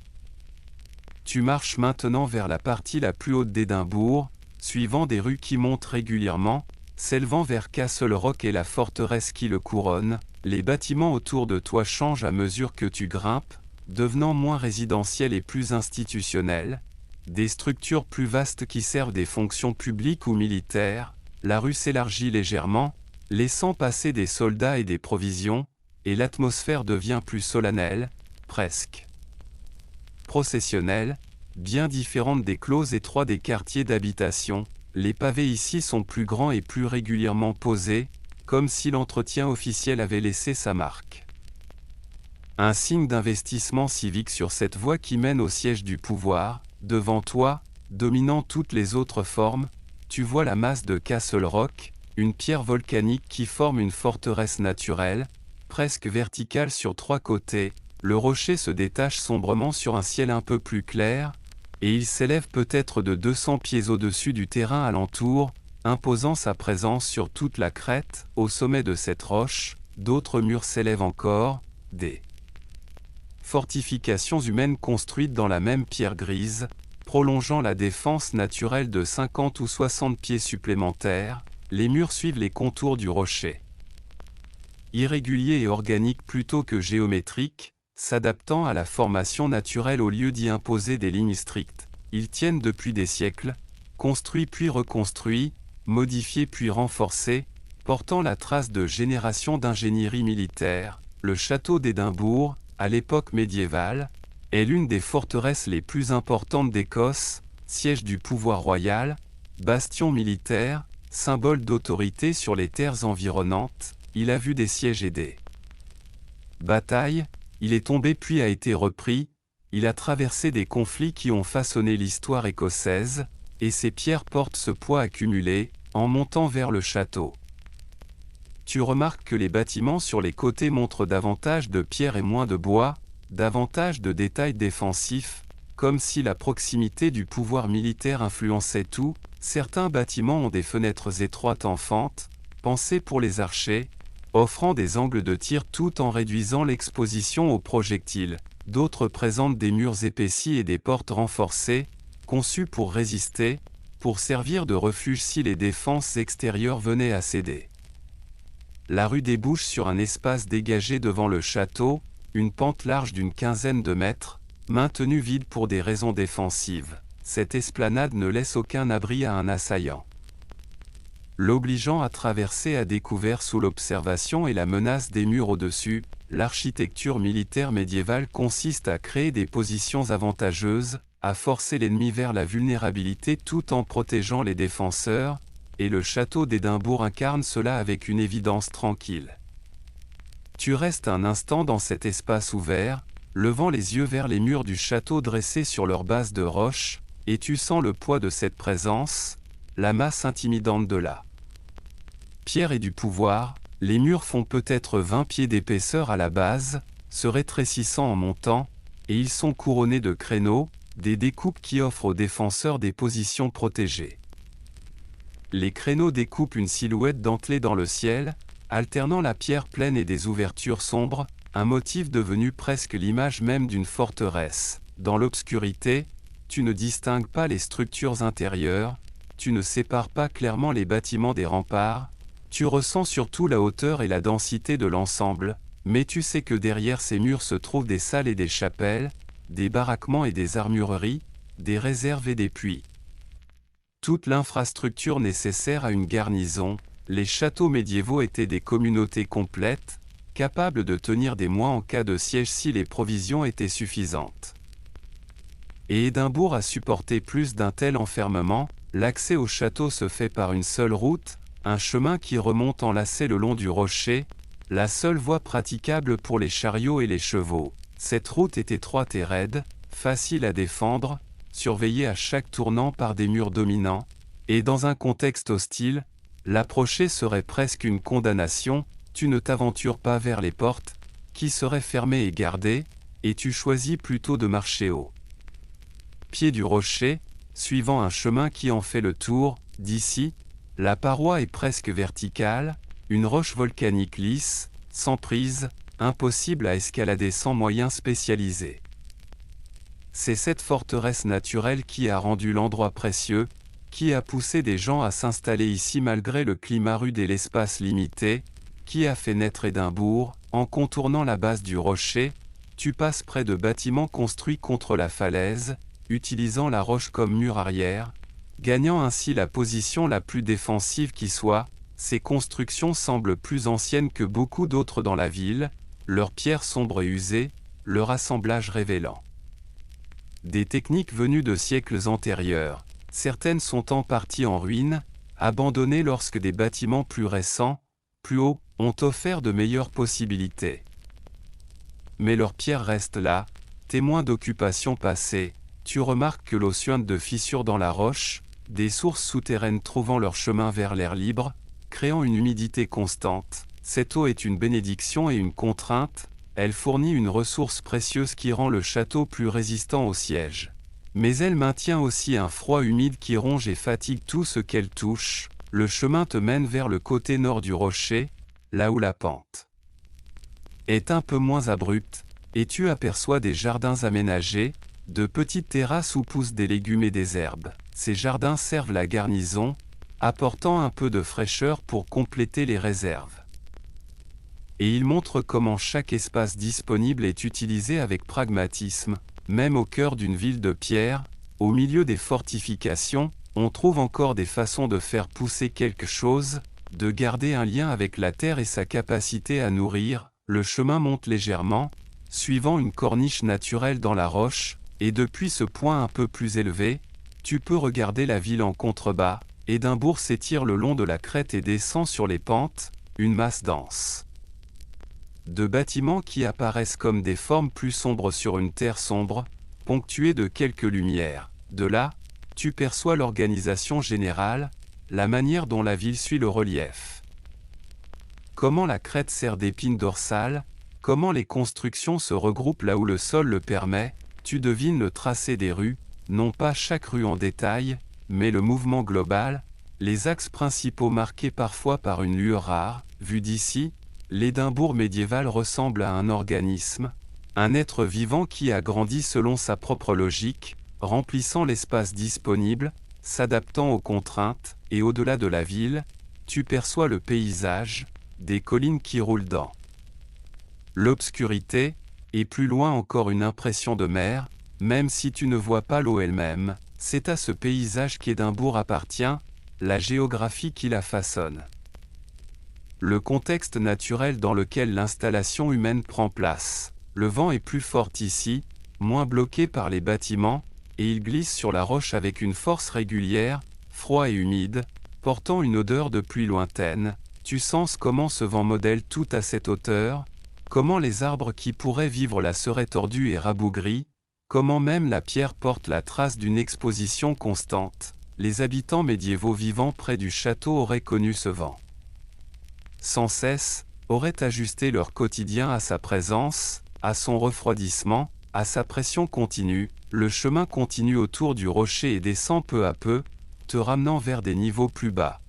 Tu marches maintenant vers la partie la plus haute d'Édimbourg, suivant des rues qui montent régulièrement, s'élevant vers Castle Rock et la forteresse qui le couronne. Les bâtiments autour de toi changent à mesure que tu grimpes, devenant moins résidentiels et plus institutionnels. Des structures plus vastes qui servent des fonctions publiques ou militaires. La rue s'élargit légèrement, laissant passer des soldats et des provisions, et l'atmosphère devient plus solennelle, presque processionnelle, bien différente des clos étroits des quartiers d'habitation. Les pavés ici sont plus grands et plus régulièrement posés, comme si l'entretien officiel avait laissé sa marque. Un signe d'investissement civique sur cette voie qui mène au siège du pouvoir. Devant toi, dominant toutes les autres formes, tu vois la masse de Castle Rock, une pierre volcanique qui forme une forteresse naturelle, presque verticale sur 3 côtés. Le rocher se détache sombrement sur un ciel un peu plus clair, et il s'élève peut-être de 200 pieds au-dessus du terrain alentour, imposant sa présence sur toute la crête. Au sommet de cette roche, d'autres murs s'élèvent encore, des fortifications humaines construites dans la même pierre grise, prolongeant la défense naturelle de 50 ou 60 pieds supplémentaires, les murs suivent les contours du rocher. Irréguliers et organiques plutôt que géométriques, s'adaptant à la formation naturelle au lieu d'y imposer des lignes strictes, ils tiennent depuis des siècles, construits puis reconstruits, modifiés puis renforcés, portant la trace de générations d'ingénierie militaire. Le château d'Édimbourg, à l'époque médiévale, est l'une des forteresses les plus importantes d'Écosse, siège du pouvoir royal, bastion militaire, symbole d'autorité sur les terres environnantes. Il a vu des sièges et des batailles, il est tombé puis a été repris, il a traversé des conflits qui ont façonné l'histoire écossaise, et ses pierres portent ce poids accumulé, en montant vers le château. Tu remarques que les bâtiments sur les côtés montrent davantage de pierre et moins de bois, davantage de détails défensifs, comme si la proximité du pouvoir militaire influençait tout. Certains bâtiments ont des fenêtres étroites en fente, pensées pour les archers, offrant des angles de tir tout en réduisant l'exposition aux projectiles. D'autres présentent des murs épaissis et des portes renforcées, conçues pour résister, pour servir de refuge si les défenses extérieures venaient à céder. La rue débouche sur un espace dégagé devant le château, une pente large d'une quinzaine de mètres, maintenue vide pour des raisons défensives. Cette esplanade ne laisse aucun abri à un assaillant, l'obligeant à traverser à découvert sous l'observation et la menace des murs au-dessus. L'architecture militaire médiévale consiste à créer des positions avantageuses, à forcer l'ennemi vers la vulnérabilité tout en protégeant les défenseurs, et le château d'Édimbourg incarne cela avec une évidence tranquille. Tu restes un instant dans cet espace ouvert, levant les yeux vers les murs du château dressés sur leur base de roche, et tu sens le poids de cette présence, la masse intimidante de la pierre et du pouvoir. Les murs font peut-être 20 pieds d'épaisseur à la base, se rétrécissant en montant, et ils sont couronnés de créneaux, des découpes qui offrent aux défenseurs des positions protégées. Les créneaux découpent une silhouette dentelée dans le ciel, alternant la pierre pleine et des ouvertures sombres, un motif devenu presque l'image même d'une forteresse. Dans l'obscurité, tu ne distingues pas les structures intérieures, tu ne sépares pas clairement les bâtiments des remparts, tu ressens surtout la hauteur et la densité de l'ensemble, mais tu sais que derrière ces murs se trouvent des salles et des chapelles, des baraquements et des armureries, des réserves et des puits. Toute l'infrastructure nécessaire à une garnison. Les châteaux médiévaux étaient des communautés complètes, capables de tenir des mois en cas de siège si les provisions étaient suffisantes. Et Édimbourg a supporté plus d'un tel enfermement. L'accès au château se fait par une seule route, un chemin qui remonte en lacet le long du rocher, la seule voie praticable pour les chariots et les chevaux. Cette route est étroite et raide, facile à défendre, surveillée à chaque tournant par des murs dominants, et dans un contexte hostile, l'approcher serait presque une condamnation. Tu ne t'aventures pas vers les portes, qui seraient fermées et gardées, et tu choisis plutôt de marcher au pied du rocher, suivant un chemin qui en fait le tour. D'ici, la paroi est presque verticale, une roche volcanique lisse, sans prise, impossible à escalader sans moyens spécialisés. C'est cette forteresse naturelle qui a rendu l'endroit précieux, qui a poussé des gens à s'installer ici malgré le climat rude et l'espace limité, qui a fait naître Édimbourg. En contournant la base du rocher, tu passes près de bâtiments construits contre la falaise, utilisant la roche comme mur arrière, gagnant ainsi la position la plus défensive qui soit. Ces constructions semblent plus anciennes que beaucoup d'autres dans la ville, leurs pierres sombres et usées, leur assemblage révélant des techniques venues de siècles antérieurs. Certaines sont en partie en ruine, abandonnées lorsque des bâtiments plus récents, plus hauts, ont offert de meilleures possibilités. Mais leurs pierres restent là, témoins d'occupations passées. Tu remarques que l'eau suinte de fissures dans la roche, des sources souterraines trouvant leur chemin vers l'air libre, créant une humidité constante. Cette eau est une bénédiction et une contrainte, elle fournit une ressource précieuse qui rend le château plus résistant au siège. Mais elle maintient aussi un froid humide qui ronge et fatigue tout ce qu'elle touche. Le chemin te mène vers le côté nord du rocher, là où la pente est un peu moins abrupte, et tu aperçois des jardins aménagés, de petites terrasses où poussent des légumes et des herbes. Ces jardins servent la garnison, apportant un peu de fraîcheur pour compléter les réserves. Et ils montrent comment chaque espace disponible est utilisé avec pragmatisme, même au cœur d'une ville de pierre, au milieu des fortifications, on trouve encore des façons de faire pousser quelque chose, de garder un lien avec la terre et sa capacité à nourrir. Le chemin monte légèrement, suivant une corniche naturelle dans la roche, et depuis ce point un peu plus élevé, tu peux regarder la ville en contrebas. Édimbourg s'étire le long de la crête et descend sur les pentes, une masse dense de bâtiments qui apparaissent comme des formes plus sombres sur une terre sombre, ponctuées de quelques lumières. De là, tu perçois l'organisation générale, la manière dont la ville suit le relief. Comment la crête sert d'épine dorsale, comment les constructions se regroupent là où le sol le permet, tu devines le tracé des rues, non pas chaque rue en détail, mais le mouvement global, les axes principaux marqués parfois par une lueur rare. Vu d'ici, l'Édimbourg médiéval ressemble à un organisme, un être vivant qui a grandi selon sa propre logique, remplissant l'espace disponible, s'adaptant aux contraintes, et au-delà de la ville, tu perçois le paysage, des collines qui roulent dans l'obscurité, et plus loin encore une impression de mer, même si tu ne vois pas l'eau elle-même, c'est à ce paysage qu'Édimbourg appartient, la géographie qui la façonne. Le contexte naturel dans lequel l'installation humaine prend place. Le vent est plus fort ici, moins bloqué par les bâtiments, et il glisse sur la roche avec une force régulière, froid et humide, portant une odeur de pluie lointaine. Tu sens comment ce vent modèle tout à cette hauteur, comment les arbres qui pourraient vivre là seraient tordus et rabougris, comment même la pierre porte la trace d'une exposition constante. Les habitants médiévaux vivant près du château auraient connu ce vent sans cesse, auraient ajusté leur quotidien à sa présence, à son refroidissement, à sa pression continue. Le chemin continue autour du rocher et descend peu à peu, te ramenant vers des niveaux plus bas.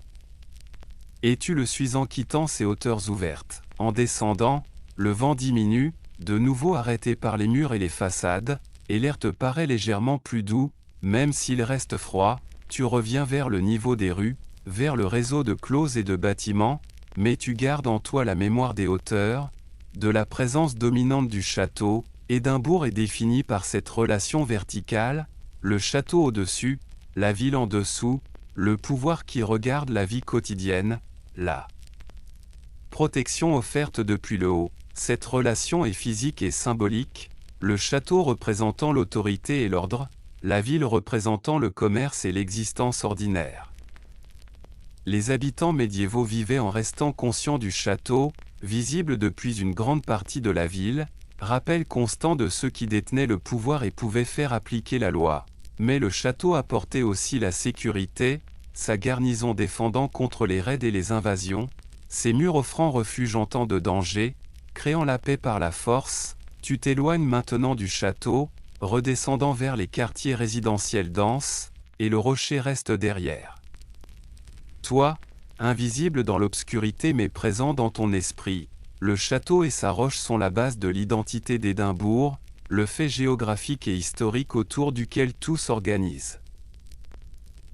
Et tu le suis en quittant ces hauteurs ouvertes. En descendant, le vent diminue, de nouveau arrêté par les murs et les façades, et l'air te paraît légèrement plus doux, même s'il reste froid. Tu reviens vers le niveau des rues, vers le réseau de clos et de bâtiments, mais tu gardes en toi la mémoire des hauteurs, de la présence dominante du château. Édimbourg est défini par cette relation verticale, le château au-dessus, la ville en dessous, le pouvoir qui regarde la vie quotidienne, la protection offerte depuis le haut. Cette relation est physique et symbolique, le château représentant l'autorité et l'ordre, la ville représentant le commerce et l'existence ordinaire. Les habitants médiévaux vivaient en restant conscients du château, visible depuis une grande partie de la ville, rappel constant de ceux qui détenaient le pouvoir et pouvaient faire appliquer la loi. Mais le château apportait aussi la sécurité, sa garnison défendant contre les raids et les invasions, ses murs offrant refuge en temps de danger, créant la paix par la force. Tu t'éloignes maintenant du château, redescendant vers les quartiers résidentiels denses, et le rocher reste derrière toi, invisible dans l'obscurité mais présent dans ton esprit. Le château et sa roche sont la base de l'identité d'Édimbourg, le fait géographique et historique autour duquel tout s'organise.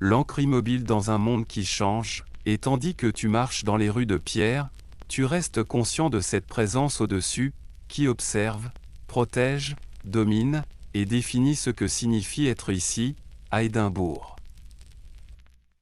L'ancre immobile dans un monde qui change, et tandis que tu marches dans les rues de pierre, tu restes conscient de cette présence au-dessus, qui observe, protège, domine, et définit ce que signifie être ici, à Édimbourg.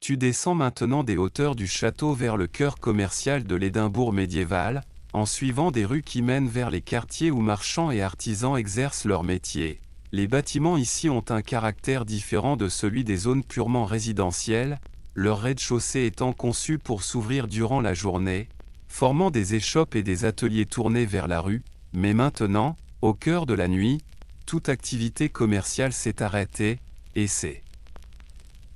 Tu descends maintenant des hauteurs du château vers le cœur commercial de l'Édimbourg médiéval, en suivant des rues qui mènent vers les quartiers où marchands et artisans exercent leur métier. Les bâtiments ici ont un caractère différent de celui des zones purement résidentielles, leur rez-de-chaussée étant conçu pour s'ouvrir durant la journée, formant des échoppes et des ateliers tournés vers la rue, mais maintenant, au cœur de la nuit, toute activité commerciale s'est arrêtée, et ces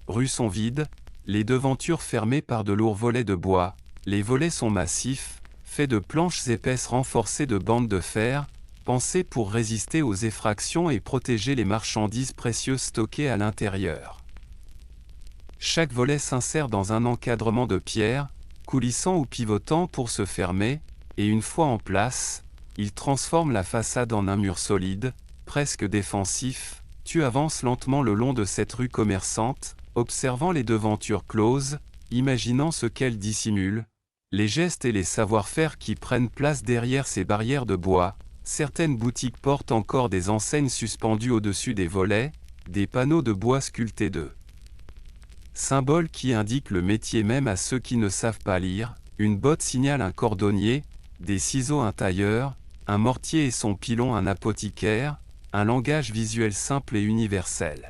rues sont vides, les devantures fermées par de lourds volets de bois. Les volets sont massifs, faits de planches épaisses renforcées de bandes de fer, pensées pour résister aux effractions et protéger les marchandises précieuses stockées à l'intérieur. Chaque volet s'insère dans un encadrement de pierre, coulissant ou pivotant pour se fermer, et une fois en place, Il transforme la façade en un mur solide, presque défensif. Tu avances lentement le long de cette rue commerçante, observant les devantures closes, imaginant ce qu'elles dissimulent, les gestes et les savoir-faire qui prennent place derrière ces barrières de bois. Certaines boutiques portent encore des enseignes suspendues au-dessus des volets, des panneaux de bois sculptés de symboles qui indiquent le métier même à ceux qui ne savent pas lire. Une botte signale un cordonnier, des ciseaux un tailleur, un mortier et son pilon un apothicaire, un langage visuel simple et universel.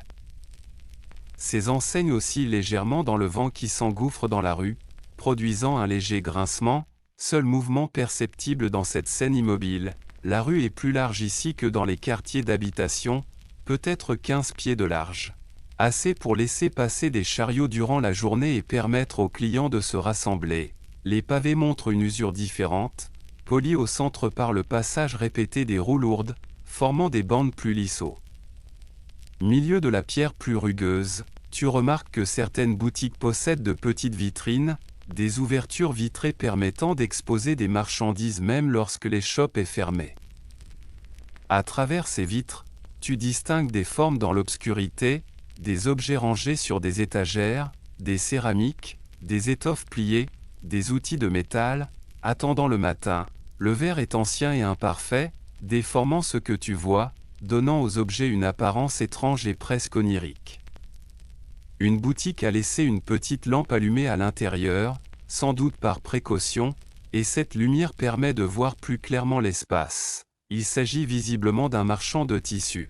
Ces enseignes oscillent légèrement dans le vent qui s'engouffre dans la rue, produisant un léger grincement, seul mouvement perceptible dans cette scène immobile. La rue est plus large ici que dans les quartiers d'habitation, peut-être 15 pieds de large. Assez pour laisser passer des chariots durant la journée et permettre aux clients de se rassembler. Les pavés montrent une usure différente, polis au centre par le passage répété des roues lourdes, formant des bandes plus lisses au milieu de la pierre plus rugueuse. Tu remarques que certaines boutiques possèdent de petites vitrines, des ouvertures vitrées permettant d'exposer des marchandises même lorsque les shops est fermé. À travers ces vitres, tu distingues des formes dans l'obscurité, des objets rangés sur des étagères, des céramiques, des étoffes pliées, des outils de métal. Attendant le matin, le verre est ancien et imparfait, déformant ce que tu vois, donnant aux objets une apparence étrange et presque onirique. Une boutique a laissé une petite lampe allumée à l'intérieur, sans doute par précaution, et cette lumière permet de voir plus clairement l'espace. Il s'agit visiblement d'un marchand de tissus.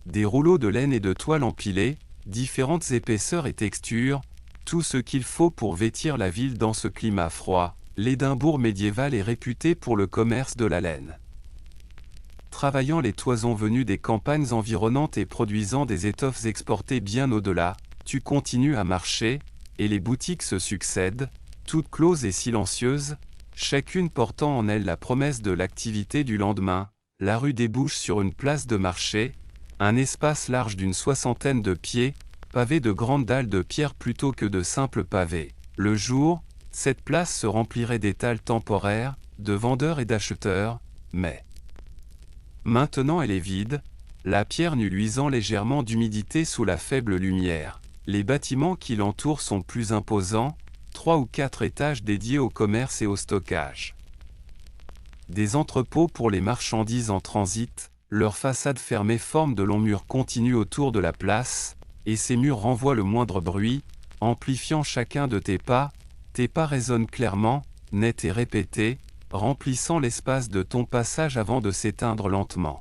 Des rouleaux de laine et de toile empilés, différentes épaisseurs et textures, tout ce qu'il faut pour vêtir la ville dans ce climat froid. L'Édimbourg médiéval est réputé pour le commerce de la laine. Travaillant les toisons venues des campagnes environnantes et produisant des étoffes exportées bien au-delà, tu continues à marcher, et les boutiques se succèdent, toutes closes et silencieuses, chacune portant en elle la promesse de l'activité du lendemain. La rue débouche sur une place de marché, un espace large d'une 60aine de pieds, pavé de grandes dalles de pierre plutôt que de simples pavés. Le jour, cette place se remplirait d'étals temporaires, de vendeurs et d'acheteurs, mais maintenant elle est vide, la pierre nue luisant légèrement d'humidité sous la faible lumière. Les bâtiments qui l'entourent sont plus imposants, 3 ou 4 étages dédiés au commerce et au stockage. Des entrepôts pour les marchandises en transit, leurs façades fermées forment de longs murs continus autour de la place, et ces murs renvoient le moindre bruit, amplifiant chacun de tes pas résonnent clairement, nets et répétés, remplissant l'espace de ton passage avant de s'éteindre lentement.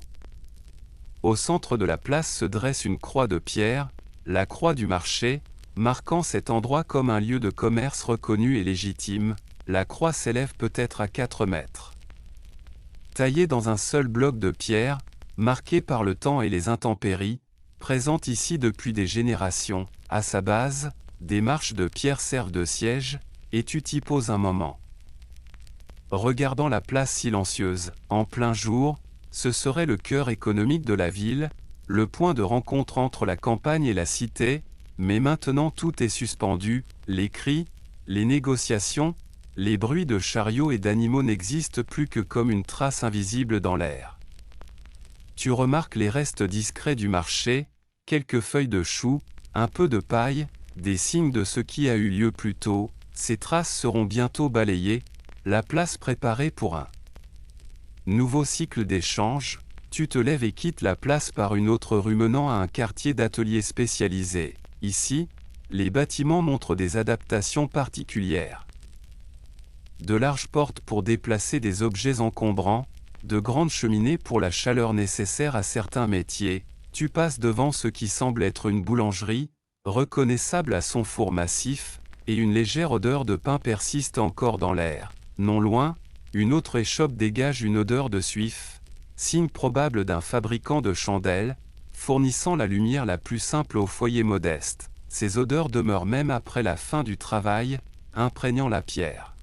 Au centre de la place se dresse une croix de pierre, la croix du marché, marquant cet endroit comme un lieu de commerce reconnu et légitime. La croix s'élève peut-être à 4 mètres. Taillée dans un seul bloc de pierre, marqué par le temps et les intempéries, présente ici depuis des générations, à sa base, des marches de pierre servent de siège, et tu t'y poses un moment. Regardant la place silencieuse, en plein jour, ce serait le cœur économique de la ville, le point de rencontre entre la campagne et la cité, mais maintenant tout est suspendu, les cris, les négociations, les bruits de chariots et d'animaux n'existent plus que comme une trace invisible dans l'air. Tu remarques les restes discrets du marché, quelques feuilles de chou, un peu de paille, des signes de ce qui a eu lieu plus tôt. Ces traces seront bientôt balayées, la place préparée pour un nouveau cycle d'échange. Tu te lèves et quittes la place par une autre rue menant à un quartier d'ateliers spécialisés. Ici, les bâtiments montrent des adaptations particulières. De larges portes pour déplacer des objets encombrants, de grandes cheminées pour la chaleur nécessaire à certains métiers. Tu passes devant ce qui semble être une boulangerie, reconnaissable à son four massif, et une légère odeur de pain persiste encore dans l'air. Non loin, une autre échoppe dégage une odeur de suif, signe probable d'un fabricant de chandelles, fournissant la lumière la plus simple au foyer modeste. Ces odeurs demeurent même après la fin du travail, imprégnant la pierre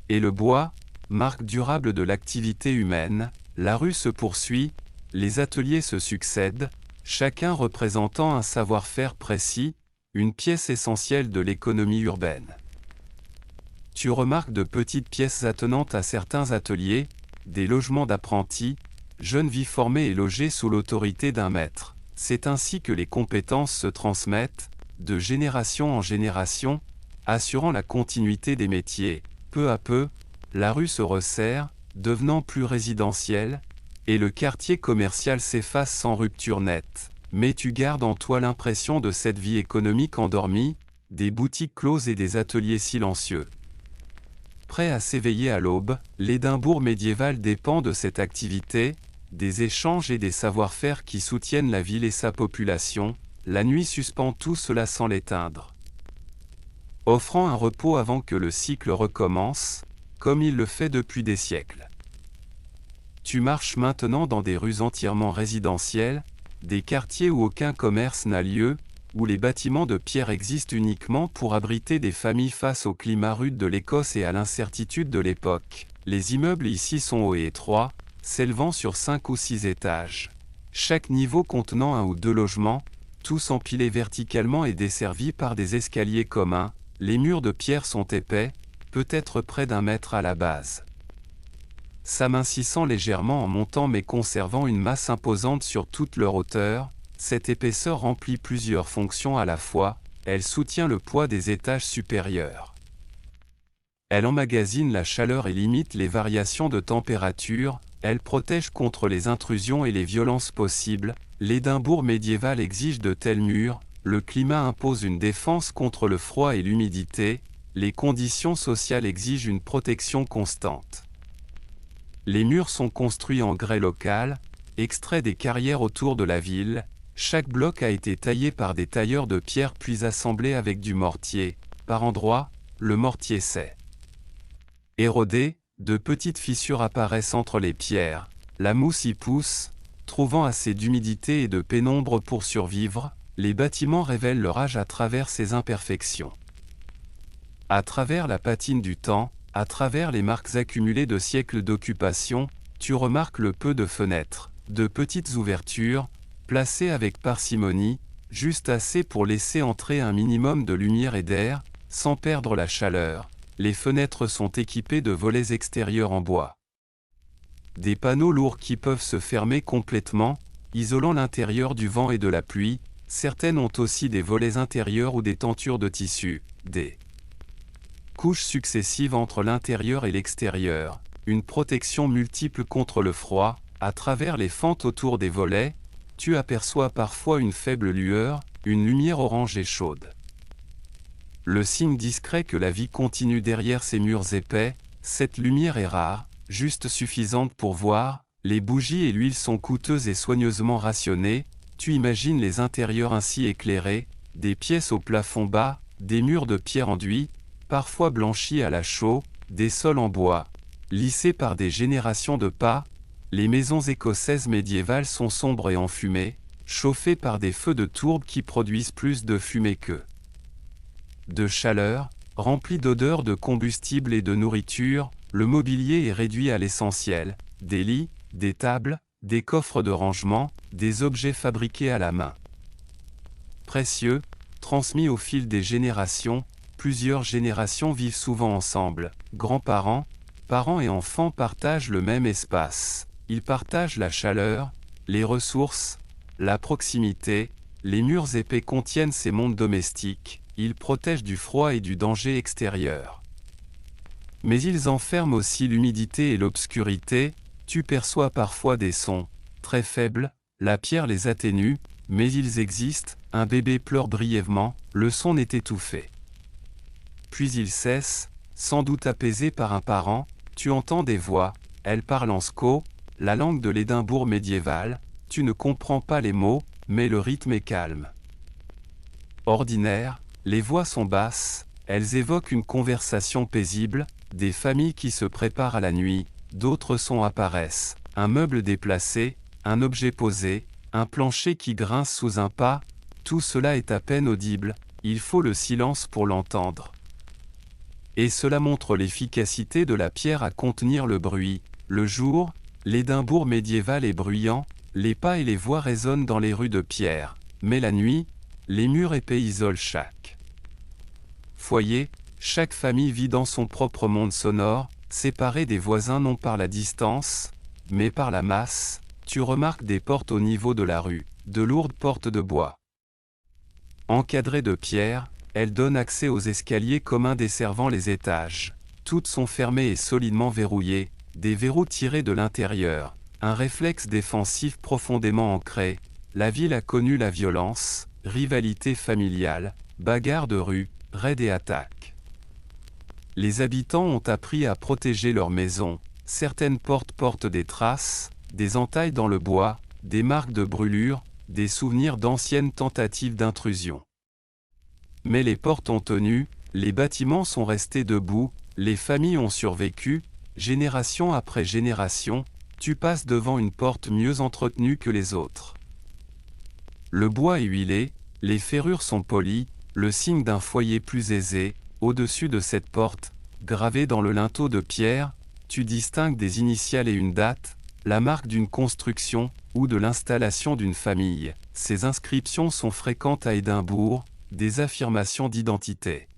et le bois, marque durable de l'activité humaine. La rue se poursuit, les ateliers se succèdent, chacun représentant un savoir-faire précis, une pièce essentielle de l'économie urbaine. Tu remarques de petites pièces attenantes à certains ateliers, des logements d'apprentis, jeunes vies formées et logées sous l'autorité d'un maître. C'est ainsi que les compétences se transmettent, de génération en génération, assurant la continuité des métiers. Peu à peu, la rue se resserre, devenant plus résidentielle, et le quartier commercial s'efface sans rupture nette. Mais tu gardes en toi l'impression de cette vie économique endormie, des boutiques closes et des ateliers silencieux. Prêt à s'éveiller à l'aube, l'Édimbourg médiéval dépend de cette activité, des échanges et des savoir-faire qui soutiennent la ville et sa population. La nuit suspend tout cela sans l'éteindre, offrant un repos avant que le cycle recommence, comme il le fait depuis des siècles. Tu marches maintenant dans des rues entièrement résidentielles, des quartiers où aucun commerce n'a lieu, où les bâtiments de pierre existent uniquement pour abriter des familles face au climat rude de l'Écosse et à l'incertitude de l'époque. Les immeubles ici sont hauts et étroits, s'élevant sur 5 ou 6 étages. Chaque niveau contenant 1 ou 2 logements, tous empilés verticalement et desservis par des escaliers communs. Les murs de pierre sont épais, peut-être près d'1 mètre à la base, s'amincissant légèrement en montant mais conservant une masse imposante sur toute leur hauteur. Cette épaisseur remplit plusieurs fonctions à la fois, elle soutient le poids des étages supérieurs. Elle emmagasine la chaleur et limite les variations de température, elle protège contre les intrusions et les violences possibles. L'Édimbourg médiéval exige de tels murs, le climat impose une défense contre le froid et l'humidité, les conditions sociales exigent une protection constante. Les murs sont construits en grès local, extraits des carrières autour de la ville. Chaque bloc a été taillé par des tailleurs de pierre puis assemblé avec du mortier. Par endroits, le mortier s'est érodé, de petites fissures apparaissent entre les pierres. La mousse y pousse, trouvant assez d'humidité et de pénombre pour survivre. Les bâtiments révèlent leur âge à travers ces imperfections. À travers la patine du temps, à travers les marques accumulées de siècles d'occupation, tu remarques le peu de fenêtres, de petites ouvertures, placées avec parcimonie, juste assez pour laisser entrer un minimum de lumière et d'air, sans perdre la chaleur. Les fenêtres sont équipées de volets extérieurs en bois. Des panneaux lourds qui peuvent se fermer complètement, isolant l'intérieur du vent et de la pluie. Certaines ont aussi des volets intérieurs ou des tentures de tissu, des couches successives entre l'intérieur et l'extérieur, une protection multiple contre le froid. À travers les fentes autour des volets, tu aperçois parfois une faible lueur, une lumière orange et chaude. Le signe discret que la vie continue derrière ces murs épais. Cette lumière est rare, juste suffisante pour voir. Les bougies et l'huile sont coûteuses et soigneusement rationnées. Tu imagines les intérieurs ainsi éclairés, des pièces au plafond bas, des murs de pierre enduits, parfois blanchis à la chaux, des sols en bois, lissés par des générations de pas. Les maisons écossaises médiévales sont sombres et enfumées, chauffées par des feux de tourbe qui produisent plus de fumée que de chaleur, remplies d'odeurs de combustible et de nourriture. Le mobilier est réduit à l'essentiel, des lits, des tables, des coffres de rangement, des objets fabriqués à la main. Précieux, transmis au fil des générations, plusieurs générations vivent souvent ensemble. Grands-parents, parents et enfants partagent le même espace. Ils partagent la chaleur, les ressources, la proximité. Les murs épais contiennent ces mondes domestiques. Ils protègent du froid et du danger extérieur. Mais ils enferment aussi l'humidité et l'obscurité. Tu perçois parfois des sons, très faibles, la pierre les atténue, mais ils existent. Un bébé pleure brièvement, le son est étouffé. Puis il cesse, sans doute apaisé par un parent. Tu entends des voix, elles parlent en sco, la langue de l'Édimbourg médiéval. Tu ne comprends pas les mots, mais le rythme est calme. Ordinaire, les voix sont basses, elles évoquent une conversation paisible, des familles qui se préparent à la nuit. D'autres sons apparaissent, un meuble déplacé, un objet posé, un plancher qui grince sous un pas. Tout cela est à peine audible, il faut le silence pour l'entendre. Et cela montre l'efficacité de la pierre à contenir le bruit. Le jour, l'Édimbourg médiéval est bruyant, les pas et les voix résonnent dans les rues de pierre. Mais la nuit, les murs épais isolent chaque foyer, chaque famille vit dans son propre monde sonore. séparé des voisins non par la distance, mais par la masse, tu remarques des portes au niveau de la rue, de lourdes portes de bois. Encadrées de pierre, elles donnent accès aux escaliers communs desservant les étages. Toutes sont fermées et solidement verrouillées, des verrous tirés de l'intérieur, un réflexe défensif profondément ancré. La ville a connu la violence, rivalité familiale, bagarres de rue, raids et attaques. Les habitants ont appris à protéger leurs maisons. Certaines portes portent des traces, des entailles dans le bois, des marques de brûlure, des souvenirs d'anciennes tentatives d'intrusion. Mais les portes ont tenu, les bâtiments sont restés debout, les familles ont survécu, génération après génération, tu passes devant une porte mieux entretenue que les autres. Le bois est huilé, les ferrures sont polies, le signe d'un foyer plus aisé. Au-dessus de cette porte, gravée dans le linteau de pierre, tu distingues des initiales et une date, la marque d'une construction, ou de l'installation d'une famille. Ces inscriptions sont fréquentes à Édimbourg, des affirmations d'identité.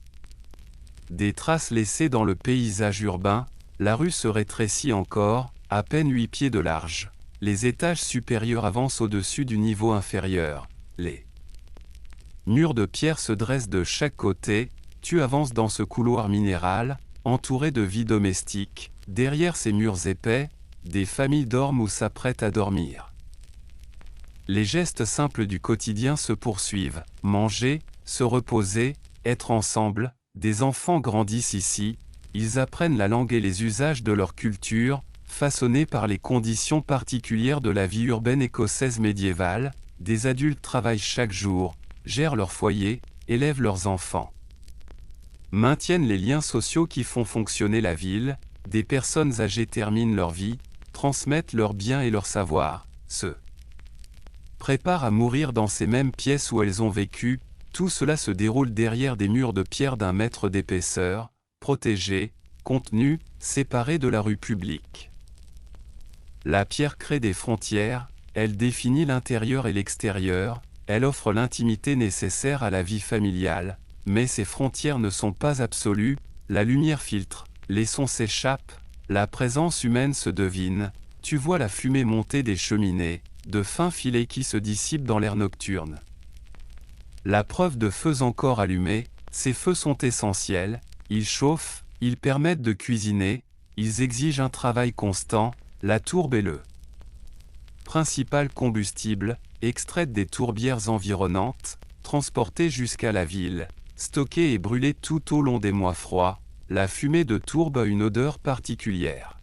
Des traces laissées dans le paysage urbain, la rue se rétrécit encore, à peine 8 pieds de large. Les étages supérieurs avancent au-dessus du niveau inférieur. Les murs de pierre se dressent de chaque côté. Tu avances dans ce couloir minéral, entouré de vie domestique. Derrière ces murs épais, des familles dorment ou s'apprêtent à dormir. Les gestes simples du quotidien se poursuivent. Manger, se reposer, être ensemble. Des enfants grandissent ici. Ils apprennent la langue et les usages de leur culture, façonnés par les conditions particulières de la vie urbaine écossaise médiévale. Des adultes travaillent chaque jour, gèrent leur foyer, élèvent leurs enfants. Maintiennent les liens sociaux qui font fonctionner la ville. Des personnes âgées terminent leur vie, transmettent leurs biens et leurs savoirs, se préparent à mourir dans ces mêmes pièces où elles ont vécu. Tout cela se déroule derrière des murs de pierre d'1 mètre d'épaisseur, protégés, contenus, séparés de la rue publique. La pierre crée des frontières, elle définit l'intérieur et l'extérieur, elle offre l'intimité nécessaire à la vie familiale, mais ces frontières ne sont pas absolues, la lumière filtre, les sons s'échappent, la présence humaine se devine, tu vois la fumée monter des cheminées, de fins filets qui se dissipent dans l'air nocturne. La preuve de feux encore allumés, ces feux sont essentiels, ils chauffent, ils permettent de cuisiner, ils exigent un travail constant, la tourbe est le principal combustible, extraite des tourbières environnantes, transportée jusqu'à la ville, stockée et brûlée tout au long des mois froids, la fumée de tourbe a une odeur particulière.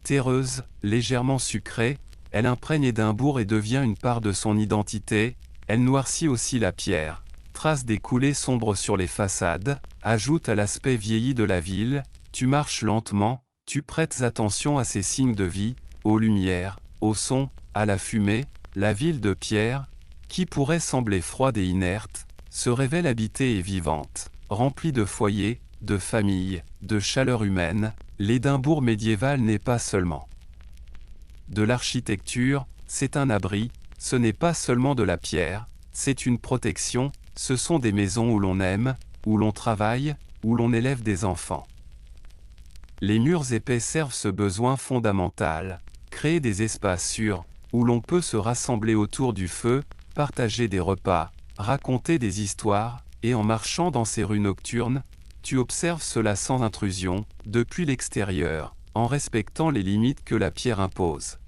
Terreuse, légèrement sucrée, elle imprègne Édimbourg et devient une part de son identité, elle noircit aussi la pierre, trace des coulées sombres sur les façades, ajoute à l'aspect vieilli de la ville, tu marches lentement, tu prêtes attention à ces signes de vie, aux lumières, au son, à la fumée, la ville de pierre, qui pourrait sembler froide et inerte, se révèle habitée et vivante, remplie de foyers, de familles, de chaleur humaine. L'Édimbourg médiéval n'est pas seulement de l'architecture, c'est un abri, ce n'est pas seulement de la pierre, c'est une protection, ce sont des maisons où l'on aime, où l'on travaille, où l'on élève des enfants. Les murs épais servent ce besoin fondamental, créer des espaces sûrs, où l'on peut se rassembler autour du feu, partager des repas, raconter des histoires, et en marchant dans ces rues nocturnes, tu observes cela sans intrusion, depuis l'extérieur, en respectant les limites que la pierre impose.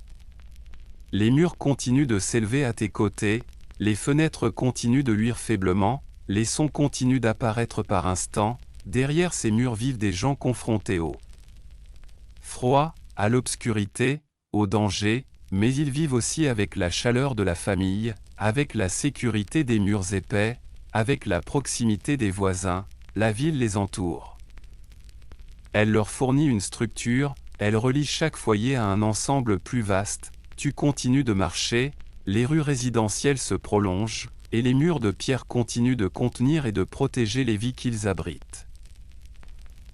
Les murs continuent de s'élever à tes côtés, les fenêtres continuent de luire faiblement, les sons continuent d'apparaître par instants, derrière ces murs vivent des gens confrontés au froid, à l'obscurité, au danger, mais ils vivent aussi avec la chaleur de la famille, avec la sécurité des murs épais, avec la proximité des voisins, la ville les entoure. Elle leur fournit une structure, elle relie chaque foyer à un ensemble plus vaste, tu continues de marcher, les rues résidentielles se prolongent, et les murs de pierre continuent de contenir et de protéger les vies qu'ils abritent.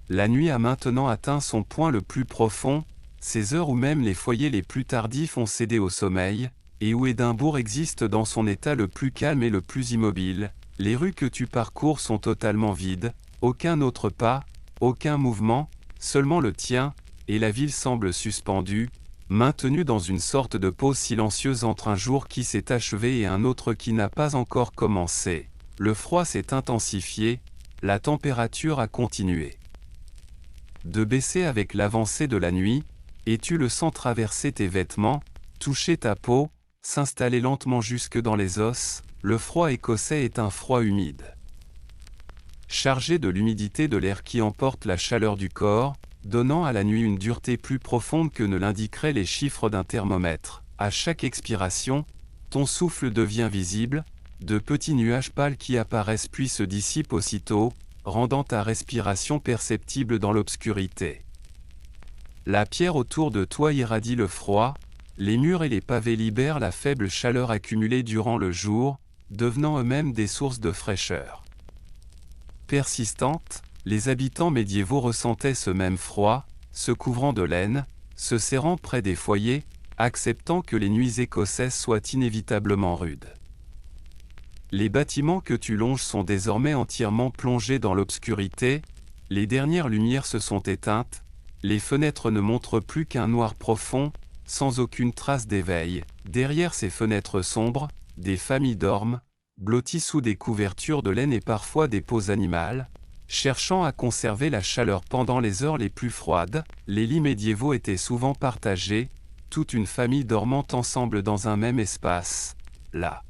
La nuit a maintenant atteint son point le plus profond, ces heures où même les foyers les plus tardifs ont cédé au sommeil, et où Édimbourg existe dans son état le plus calme et le plus immobile. Les rues que tu parcours sont totalement vides, aucun autre pas, aucun mouvement, seulement le tien, et la ville semble suspendue, maintenue dans une sorte de pause silencieuse entre un jour qui s'est achevé et un autre qui n'a pas encore commencé. Le froid s'est intensifié, la température a continué de baisser avec l'avancée de la nuit, et tu le sens traverser tes vêtements, toucher ta peau, s'installer lentement jusque dans les os. Le froid écossais est un froid humide, chargé de l'humidité de l'air qui emporte la chaleur du corps, donnant à la nuit une dureté plus profonde que ne l'indiqueraient les chiffres d'un thermomètre. À chaque expiration, ton souffle devient visible, de petits nuages pâles qui apparaissent puis se dissipent aussitôt, rendant ta respiration perceptible dans l'obscurité. La pierre autour de toi irradie le froid, les murs et les pavés libèrent la faible chaleur accumulée durant le jour, devenant eux-mêmes des sources de fraîcheur persistante. Les habitants médiévaux ressentaient ce même froid, se couvrant de laine, se serrant près des foyers, acceptant que les nuits écossaises soient inévitablement rudes. Les bâtiments que tu longes sont désormais entièrement plongés dans l'obscurité, les dernières lumières se sont éteintes, les fenêtres ne montrent plus qu'un noir profond, sans aucune trace d'éveil. Derrière ces fenêtres sombres, des familles dorment, blotties sous des couvertures de laine et parfois des peaux animales, cherchant à conserver la chaleur pendant les heures les plus froides. Les lits médiévaux étaient souvent partagés, toute une famille dormant ensemble dans un même espace. La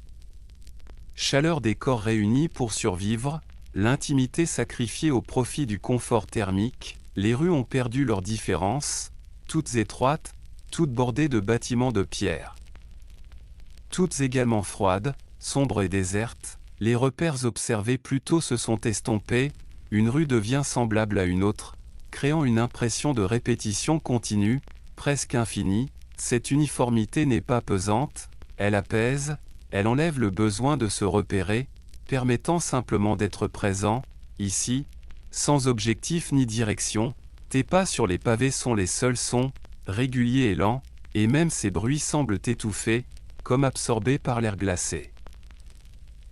chaleur des corps réunis pour survivre, l'intimité sacrifiée au profit du confort thermique. Les rues ont perdu leurs différences, toutes étroites, toutes bordées de bâtiments de pierre. Toutes également froides, sombres et désertes, les repères observés plus tôt se sont estompés, une rue devient semblable à une autre, créant une impression de répétition continue, presque infinie. Cette uniformité n'est pas pesante, elle apaise, elle enlève le besoin de se repérer, permettant simplement d'être présent, ici, sans objectif ni direction. Tes pas sur les pavés sont les seuls sons, réguliers et lents, et même ces bruits semblent étouffés, comme absorbés par l'air glacé.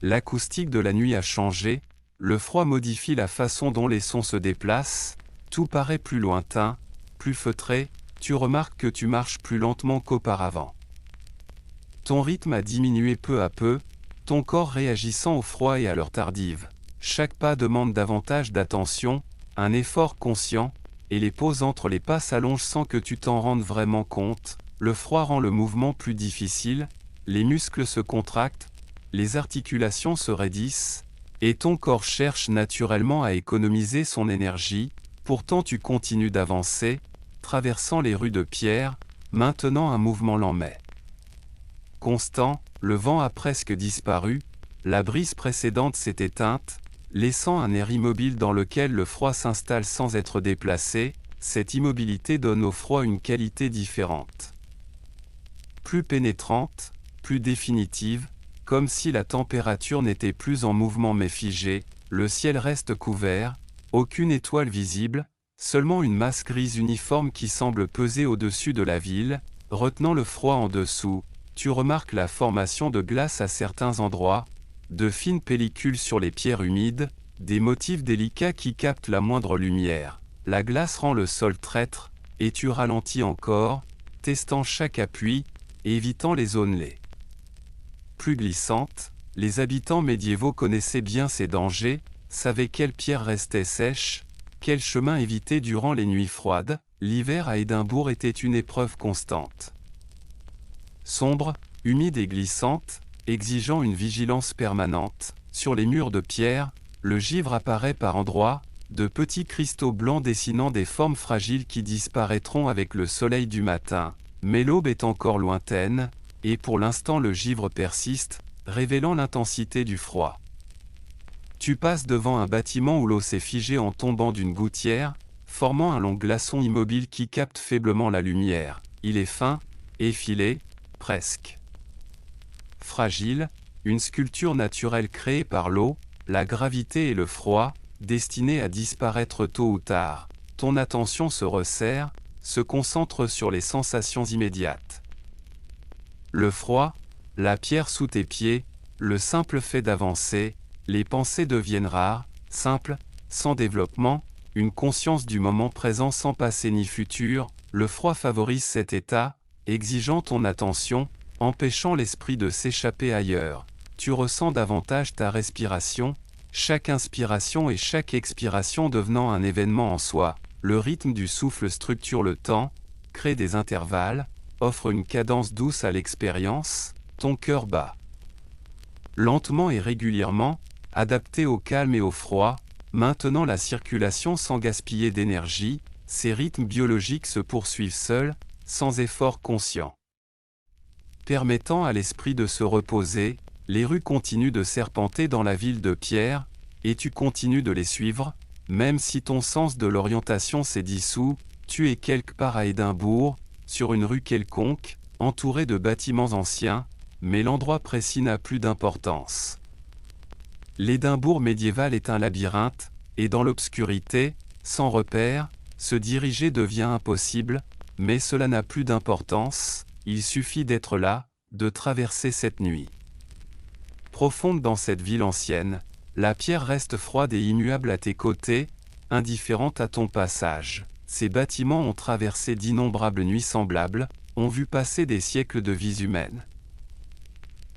L'acoustique de la nuit a changé, le froid modifie la façon dont les sons se déplacent, tout paraît plus lointain, plus feutré, tu remarques que tu marches plus lentement qu'auparavant. Ton rythme a diminué peu à peu, ton corps réagissant au froid et à l'heure tardive. Chaque pas demande davantage d'attention, un effort conscient, et les pauses entre les pas s'allongent sans que tu t'en rendes vraiment compte. Le froid rend le mouvement plus difficile, les muscles se contractent, les articulations se raidissent, et ton corps cherche naturellement à économiser son énergie. Pourtant tu continues d'avancer, traversant les rues de pierre, maintenant un mouvement lent mais constant. Le vent a presque disparu, la brise précédente s'est éteinte, laissant un air immobile dans lequel le froid s'installe sans être déplacé. Cette immobilité donne au froid une qualité différente, plus pénétrante, plus définitive, comme si la température n'était plus en mouvement mais figée. Le ciel reste couvert, aucune étoile visible, seulement une masse grise uniforme qui semble peser au-dessus de la ville, retenant le froid en dessous. Tu remarques la formation de glace à certains endroits, de fines pellicules sur les pierres humides, des motifs délicats qui captent la moindre lumière. La glace rend le sol traître, et tu ralentis encore, testant chaque appui, évitant les zones les plus glissantes. Les habitants médiévaux connaissaient bien ces dangers, savaient quelles pierres restaient sèches, quel chemin éviter durant les nuits froides. L'hiver à Édimbourg était une épreuve constante. Sombre, humide et glissante, exigeant une vigilance permanente. Sur les murs de pierre, le givre apparaît par endroits, de petits cristaux blancs dessinant des formes fragiles qui disparaîtront avec le soleil du matin. Mais l'aube est encore lointaine, et pour l'instant le givre persiste, révélant l'intensité du froid. Tu passes devant un bâtiment où l'eau s'est figée en tombant d'une gouttière, formant un long glaçon immobile qui capte faiblement la lumière. Il est fin, effilé, presque fragile, une sculpture naturelle créée par l'eau, la gravité et le froid, destinée à disparaître tôt ou tard. Ton attention se resserre, se concentre sur les sensations immédiates. Le froid, la pierre sous tes pieds, le simple fait d'avancer, les pensées deviennent rares, simples, sans développement, une conscience du moment présent sans passé ni futur. Le froid favorise cet état, exigeant ton attention, empêchant l'esprit de s'échapper ailleurs. Tu ressens davantage ta respiration, chaque inspiration et chaque expiration devenant un événement en soi. Le rythme du souffle structure le temps, crée des intervalles, offre une cadence douce à l'expérience, ton cœur bat lentement et régulièrement, adapté au calme et au froid, maintenant la circulation sans gaspiller d'énergie. Ces rythmes biologiques se poursuivent seuls, sans effort conscient. Permettant à l'esprit de se reposer, les rues continuent de serpenter dans la ville de pierre, et tu continues de les suivre, même si ton sens de l'orientation s'est dissous. Tu es quelque part à Édimbourg, sur une rue quelconque, entouré de bâtiments anciens, mais l'endroit précis n'a plus d'importance. L'Édimbourg médiéval est un labyrinthe, et dans l'obscurité, sans repère, se diriger devient impossible, mais cela n'a plus d'importance, il suffit d'être là, de traverser cette nuit. Profonde dans cette ville ancienne, la pierre reste froide et immuable à tes côtés, indifférente à ton passage. Ces bâtiments ont traversé d'innombrables nuits semblables, ont vu passer des siècles de vies humaines.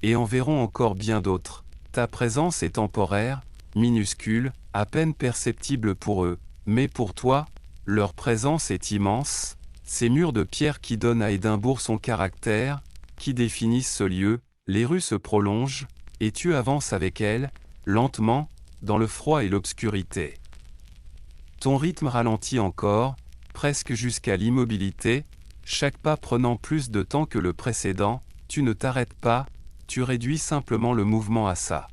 Et en verront encore bien d'autres. Ta présence est temporaire, minuscule, à peine perceptible pour eux, mais pour toi, leur présence est immense. Ces murs de pierre qui donnent à Édimbourg son caractère, qui définissent ce lieu, les rues se prolongent, et tu avances avec elles, lentement, dans le froid et l'obscurité. Ton rythme ralentit encore, presque jusqu'à l'immobilité, chaque pas prenant plus de temps que le précédent. Tu ne t'arrêtes pas, tu réduis simplement le mouvement à sa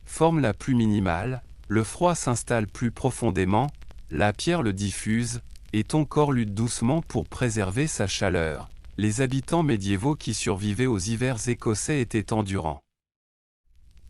forme la plus minimale. Le froid s'installe plus profondément, la pierre le diffuse, et ton corps lutte doucement pour préserver sa chaleur. Les habitants médiévaux qui survivaient aux hivers écossais étaient endurants,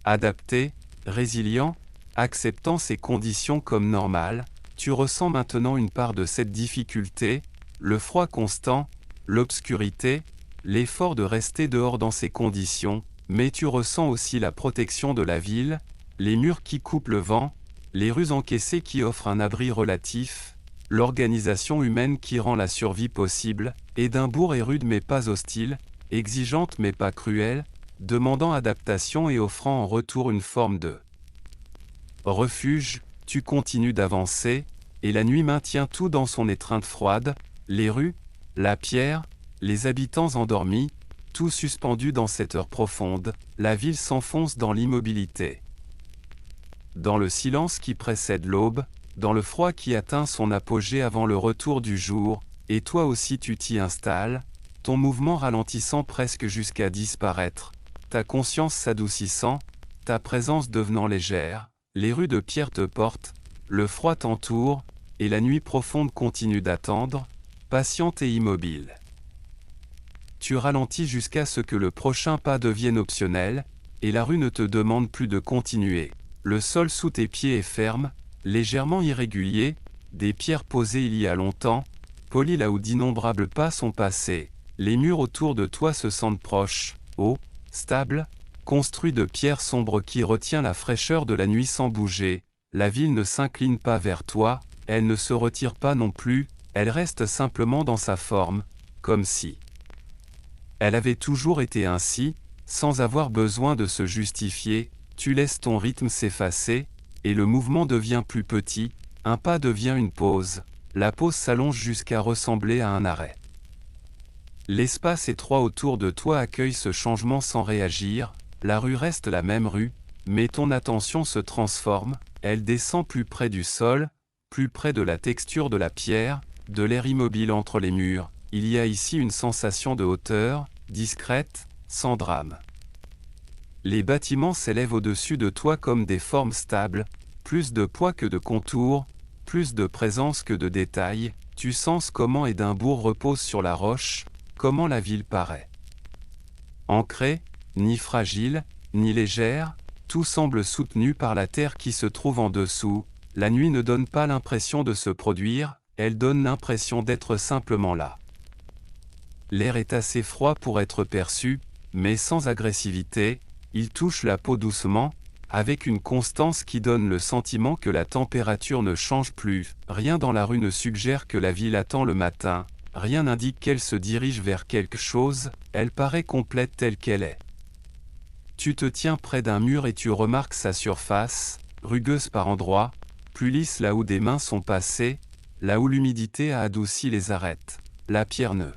adaptés, résilients, acceptant ces conditions comme normales. Tu ressens maintenant une part de cette difficulté, le froid constant, l'obscurité, l'effort de rester dehors dans ces conditions, mais tu ressens aussi la protection de la ville, les murs qui coupent le vent, les rues encaissées qui offrent un abri relatif, l'organisation humaine qui rend la survie possible. Édimbourg est rude mais pas hostile, exigeante mais pas cruelle, demandant adaptation et offrant en retour une forme de refuge. Tu continues d'avancer, et la nuit maintient tout dans son étreinte froide, les rues, la pierre, les habitants endormis, tout suspendu dans cette heure profonde. La ville s'enfonce dans l'immobilité. Dans le silence qui précède l'aube, dans le froid qui atteint son apogée avant le retour du jour, et toi aussi tu t'y installes, ton mouvement ralentissant presque jusqu'à disparaître, ta conscience s'adoucissant, ta présence devenant légère. Les rues de pierre te portent, le froid t'entoure, et la nuit profonde continue d'attendre, patiente et immobile. Tu ralentis jusqu'à ce que le prochain pas devienne optionnel, et la rue ne te demande plus de continuer. Le sol sous tes pieds est ferme, légèrement irrégulier, des pierres posées il y a longtemps, polies là où d'innombrables pas sont passés. Les murs autour de toi se sentent proches, hauts, stables, construits de pierres sombres qui retient la fraîcheur de la nuit sans bouger. La ville ne s'incline pas vers toi, elle ne se retire pas non plus, elle reste simplement dans sa forme, comme si elle avait toujours été ainsi, sans avoir besoin de se justifier. Tu laisses ton rythme s'effacer, et le mouvement devient plus petit, un pas devient une pause, la pause s'allonge jusqu'à ressembler à un arrêt. L'espace étroit autour de toi accueille ce changement sans réagir, la rue reste la même rue, mais ton attention se transforme, elle descend plus près du sol, plus près de la texture de la pierre, de l'air immobile entre les murs. Il y a ici une sensation de hauteur, discrète, sans drame. Les bâtiments s'élèvent au-dessus de toi comme des formes stables, plus de poids que de contours, plus de présence que de détails. Tu sens comment Édimbourg repose sur la roche, comment la ville paraît ancrée, ni fragile, ni légère, tout semble soutenu par la terre qui se trouve en dessous. La nuit ne donne pas l'impression de se produire, elle donne l'impression d'être simplement là. L'air est assez froid pour être perçu, mais sans agressivité, il touche la peau doucement, avec une constance qui donne le sentiment que la température ne change plus. Rien dans la rue ne suggère que la ville attend le matin, rien n'indique qu'elle se dirige vers quelque chose, elle paraît complète telle qu'elle est. Tu te tiens près d'un mur et tu remarques sa surface, rugueuse par endroits, plus lisse là où des mains sont passées, là où l'humidité a adouci les arêtes. La pierre ne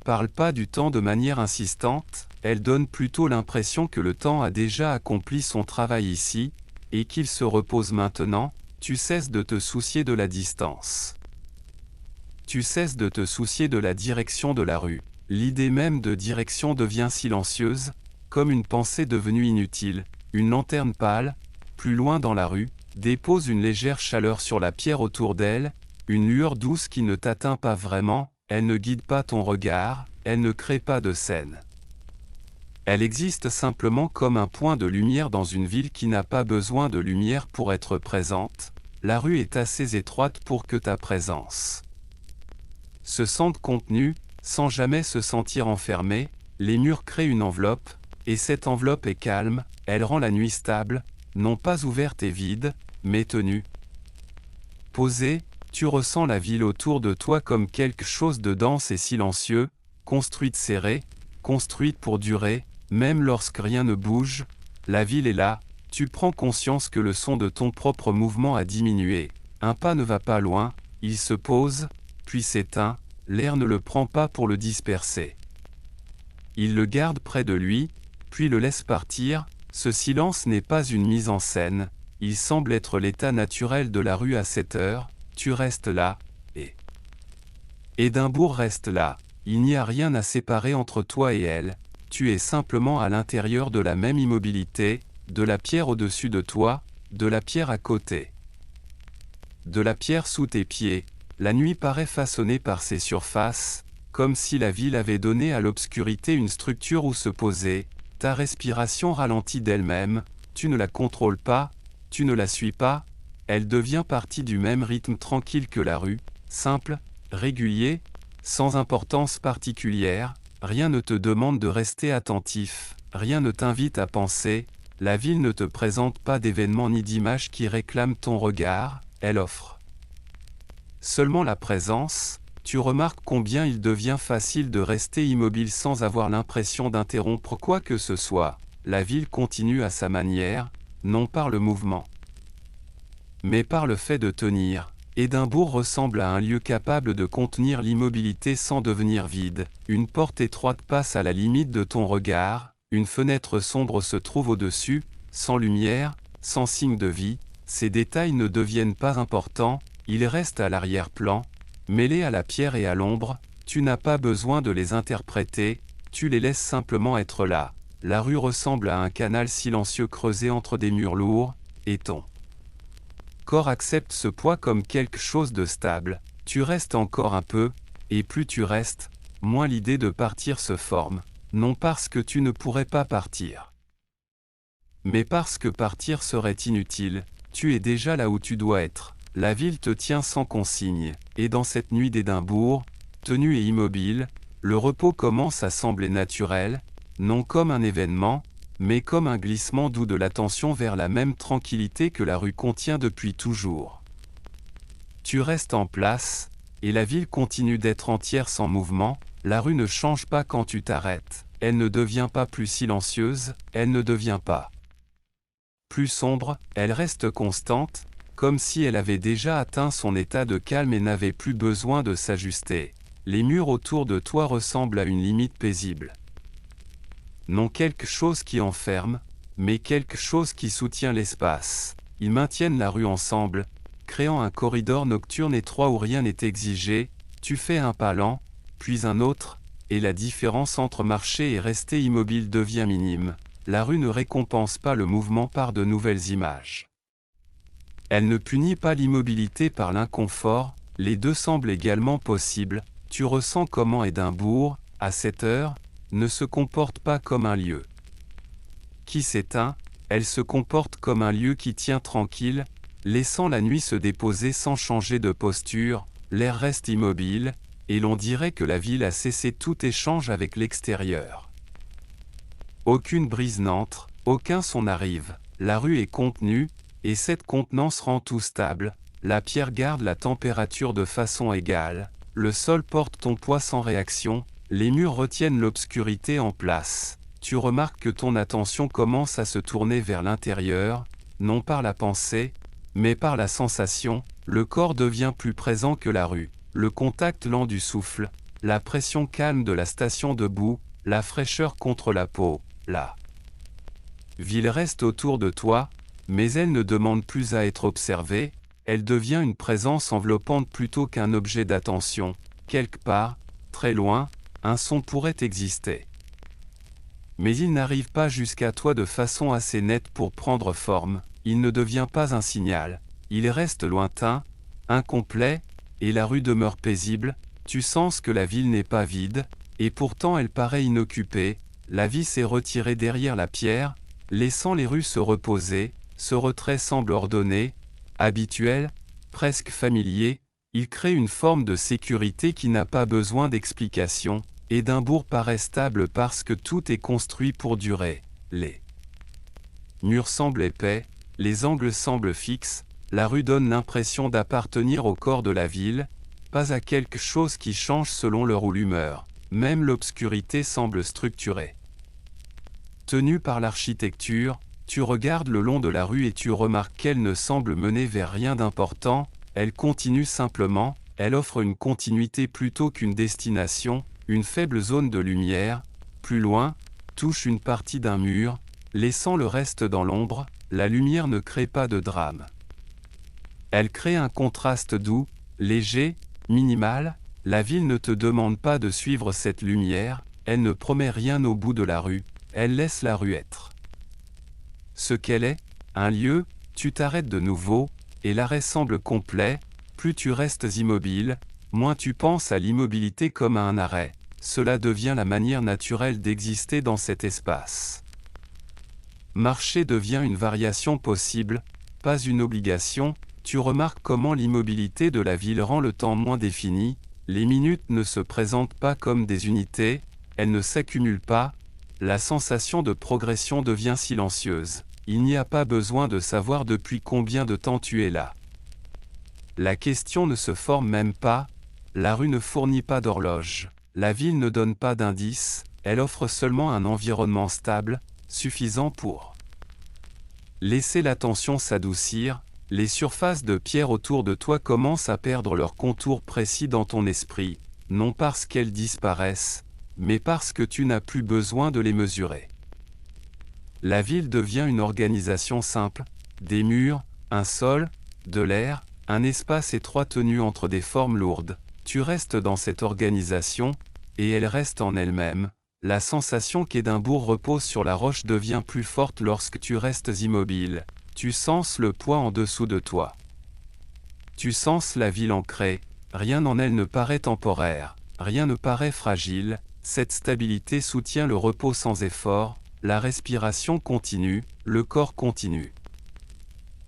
parle pas du temps de manière insistante, elle donne plutôt l'impression que le temps a déjà accompli son travail ici, et qu'il se repose maintenant. Tu cesses de te soucier de la distance. Tu cesses de te soucier de la direction de la rue. L'idée même de direction devient silencieuse, comme une pensée devenue inutile. Une lanterne pâle, plus loin dans la rue, dépose une légère chaleur sur la pierre autour d'elle, une lueur douce qui ne t'atteint pas vraiment, elle ne guide pas ton regard, elle ne crée pas de scène. Elle existe simplement comme un point de lumière dans une ville qui n'a pas besoin de lumière pour être présente. La rue est assez étroite pour que ta présence se sente contenue, sans jamais se sentir enfermée. Les murs créent une enveloppe, et cette enveloppe est calme, elle rend la nuit stable, non pas ouverte et vide, mais tenue. Posée, tu ressens la ville autour de toi comme quelque chose de dense et silencieux, construite serrée, construite pour durer, même lorsque rien ne bouge, la ville est là, tu prends conscience que le son de ton propre mouvement a diminué, un pas ne va pas loin, il se pose, puis s'éteint, l'air ne le prend pas pour le disperser. Il le garde près de lui, puis le laisse partir. Ce silence n'est pas une mise en scène, il semble être l'état naturel de la rue à cette heure. Tu restes là, et Édimbourg reste là, il n'y a rien à séparer entre toi et elle, tu es simplement à l'intérieur de la même immobilité, de la pierre au-dessus de toi, de la pierre à côté, de la pierre sous tes pieds. La nuit paraît façonnée par ses surfaces, comme si la ville avait donné à l'obscurité une structure où se poser. Ta respiration ralentit d'elle-même, tu ne la contrôles pas, tu ne la suis pas, elle devient partie du même rythme tranquille que la rue, simple, régulier, sans importance particulière, rien ne te demande de rester attentif, rien ne t'invite à penser, la ville ne te présente pas d'événements ni d'images qui réclament ton regard, elle offre seulement la présence. Tu remarques combien il devient facile de rester immobile sans avoir l'impression d'interrompre quoi que ce soit. La ville continue à sa manière, non par le mouvement, mais par le fait de tenir. Édimbourg ressemble à un lieu capable de contenir l'immobilité sans devenir vide. Une porte étroite passe à la limite de ton regard, une fenêtre sombre se trouve au-dessus, sans lumière, sans signe de vie. Ces détails ne deviennent pas importants, ils restent à l'arrière-plan. Mêlés à la pierre et à l'ombre, tu n'as pas besoin de les interpréter, tu les laisses simplement être là. La rue ressemble à un canal silencieux creusé entre des murs lourds, et ton corps accepte ce poids comme quelque chose de stable. Tu restes encore un peu, et plus tu restes, moins l'idée de partir se forme, non parce que tu ne pourrais pas partir, mais parce que partir serait inutile, tu es déjà là où tu dois être. La ville te tient sans consigne, et dans cette nuit d'Édimbourg, tenue et immobile, le repos commence à sembler naturel, non comme un événement, mais comme un glissement doux de l'attention vers la même tranquillité que la rue contient depuis toujours. Tu restes en place, et la ville continue d'être entière sans mouvement. La rue ne change pas quand tu t'arrêtes, elle ne devient pas plus silencieuse, elle ne devient pas plus sombre, elle reste constante, comme si elle avait déjà atteint son état de calme et n'avait plus besoin de s'ajuster. Les murs autour de toi ressemblent à une limite paisible. Non quelque chose qui enferme, mais quelque chose qui soutient l'espace. Ils maintiennent la rue ensemble, créant un corridor nocturne étroit où rien n'est exigé. Tu fais un pas lent, puis un autre, et la différence entre marcher et rester immobile devient minime. La rue ne récompense pas le mouvement par de nouvelles images. Elle ne punit pas l'immobilité par l'inconfort, les deux semblent également possibles. Tu ressens comment Édimbourg, à cette heure, ne se comporte pas comme un lieu qui s'éteint, elle se comporte comme un lieu qui tient tranquille, laissant la nuit se déposer sans changer de posture. L'air reste immobile, et l'on dirait que la ville a cessé tout échange avec l'extérieur. Aucune brise n'entre, aucun son n'arrive. La rue est contenue, et cette contenance rend tout stable. La pierre garde la température de façon égale. Le sol porte ton poids sans réaction. Les murs retiennent l'obscurité en place. Tu remarques que ton attention commence à se tourner vers l'intérieur, non par la pensée, mais par la sensation. Le corps devient plus présent que la rue. Le contact lent du souffle, la pression calme de la station debout, la fraîcheur contre la peau. La ville reste autour de toi, mais elle ne demande plus à être observée, elle devient une présence enveloppante plutôt qu'un objet d'attention. Quelque part, très loin, un son pourrait exister. Mais il n'arrive pas jusqu'à toi de façon assez nette pour prendre forme, il ne devient pas un signal, il reste lointain, incomplet, et la rue demeure paisible. Tu sens que la ville n'est pas vide, et pourtant elle paraît inoccupée. La vie s'est retirée derrière la pierre, laissant les rues se reposer. Ce retrait semble ordonné, habituel, presque familier. Il crée une forme de sécurité qui n'a pas besoin d'explication. Édimbourg paraît stable parce que tout est construit pour durer. Les murs semblent épais, les angles semblent fixes, la rue donne l'impression d'appartenir au corps de la ville, pas à quelque chose qui change selon l'heure ou l'humeur. Même l'obscurité semble structurée. Tenue par l'architecture, tu regardes le long de la rue et tu remarques qu'elle ne semble mener vers rien d'important, elle continue simplement, elle offre une continuité plutôt qu'une destination. Une faible zone de lumière, plus loin, touche une partie d'un mur, laissant le reste dans l'ombre. La lumière ne crée pas de drame. Elle crée un contraste doux, léger, minimal. La ville ne te demande pas de suivre cette lumière, elle ne promet rien au bout de la rue, elle laisse la rue être. Ce qu'elle est, un lieu, tu t'arrêtes de nouveau, et l'arrêt semble complet. Plus tu restes immobile, moins tu penses à l'immobilité comme à un arrêt. Cela devient la manière naturelle d'exister dans cet espace. Marcher devient une variation possible, pas une obligation. Tu remarques comment l'immobilité de la ville rend le temps moins défini. Les minutes ne se présentent pas comme des unités, elles ne s'accumulent pas. La sensation de progression devient silencieuse. Il n'y a pas besoin de savoir depuis combien de temps tu es là. La question ne se forme même pas. La rue ne fournit pas d'horloge. La ville ne donne pas d'indices, elle offre seulement un environnement stable, suffisant pour laisser l'attention s'adoucir. Les surfaces de pierre autour de toi commencent à perdre leur contour précis dans ton esprit, non parce qu'elles disparaissent, mais parce que tu n'as plus besoin de les mesurer. La ville devient une organisation simple, des murs, un sol, de l'air, un espace étroit tenu entre des formes lourdes. Tu restes dans cette organisation, et elle reste en elle-même. La sensation qu'Édimbourg repose sur la roche devient plus forte lorsque tu restes immobile. Tu sens le poids en dessous de toi. Tu sens la ville ancrée, rien en elle ne paraît temporaire, rien ne paraît fragile. Cette stabilité soutient le repos sans effort, la respiration continue, le corps continue.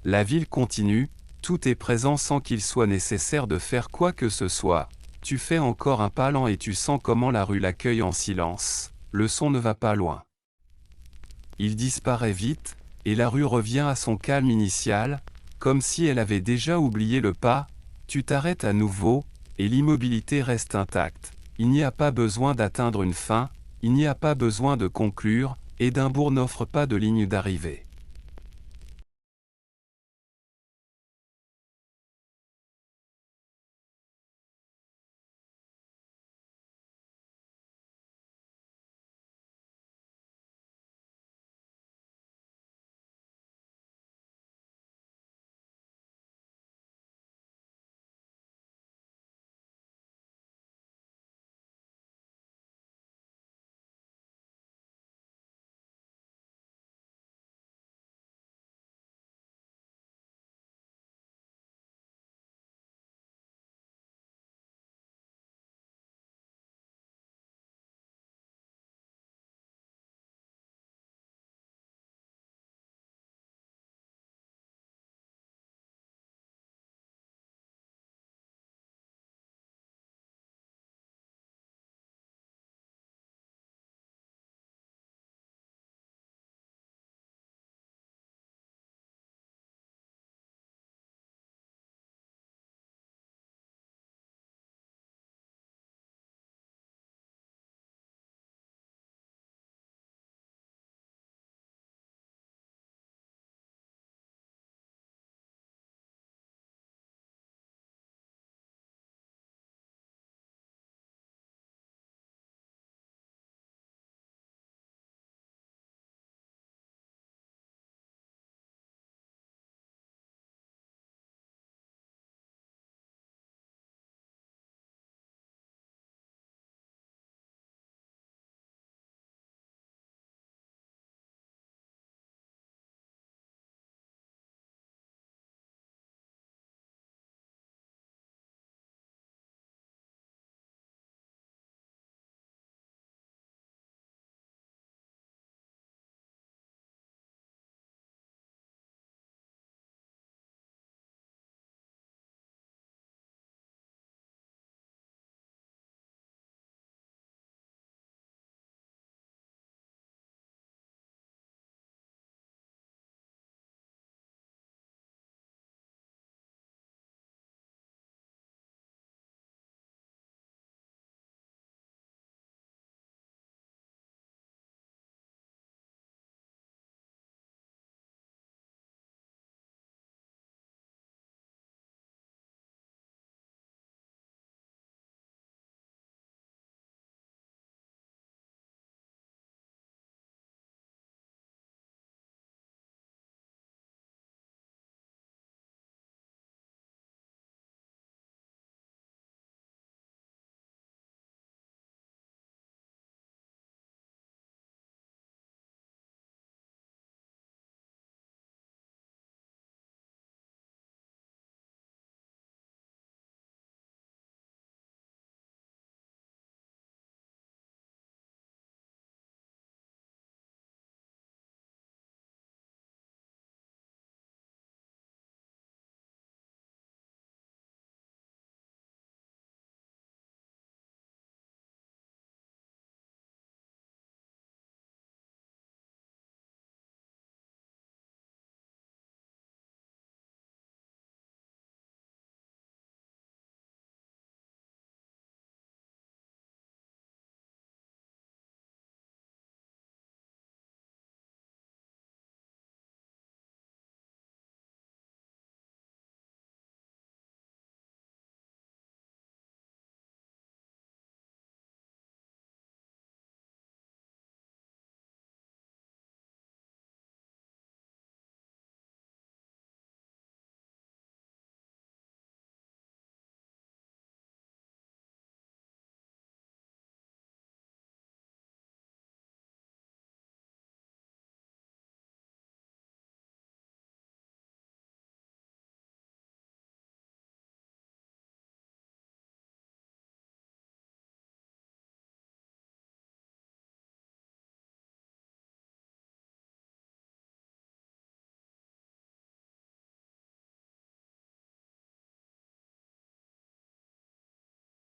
La ville continue, tout est présent sans qu'il soit nécessaire de faire quoi que ce soit. Tu fais encore un pas lent et tu sens comment la rue l'accueille en silence. Le son ne va pas loin. Il disparaît vite, et la rue revient à son calme initial, comme si elle avait déjà oublié le pas. Tu t'arrêtes à nouveau, et l'immobilité reste intacte. Il n'y a pas besoin d'atteindre une fin, il n'y a pas besoin de conclure. Édimbourg n'offre pas de ligne d'arrivée.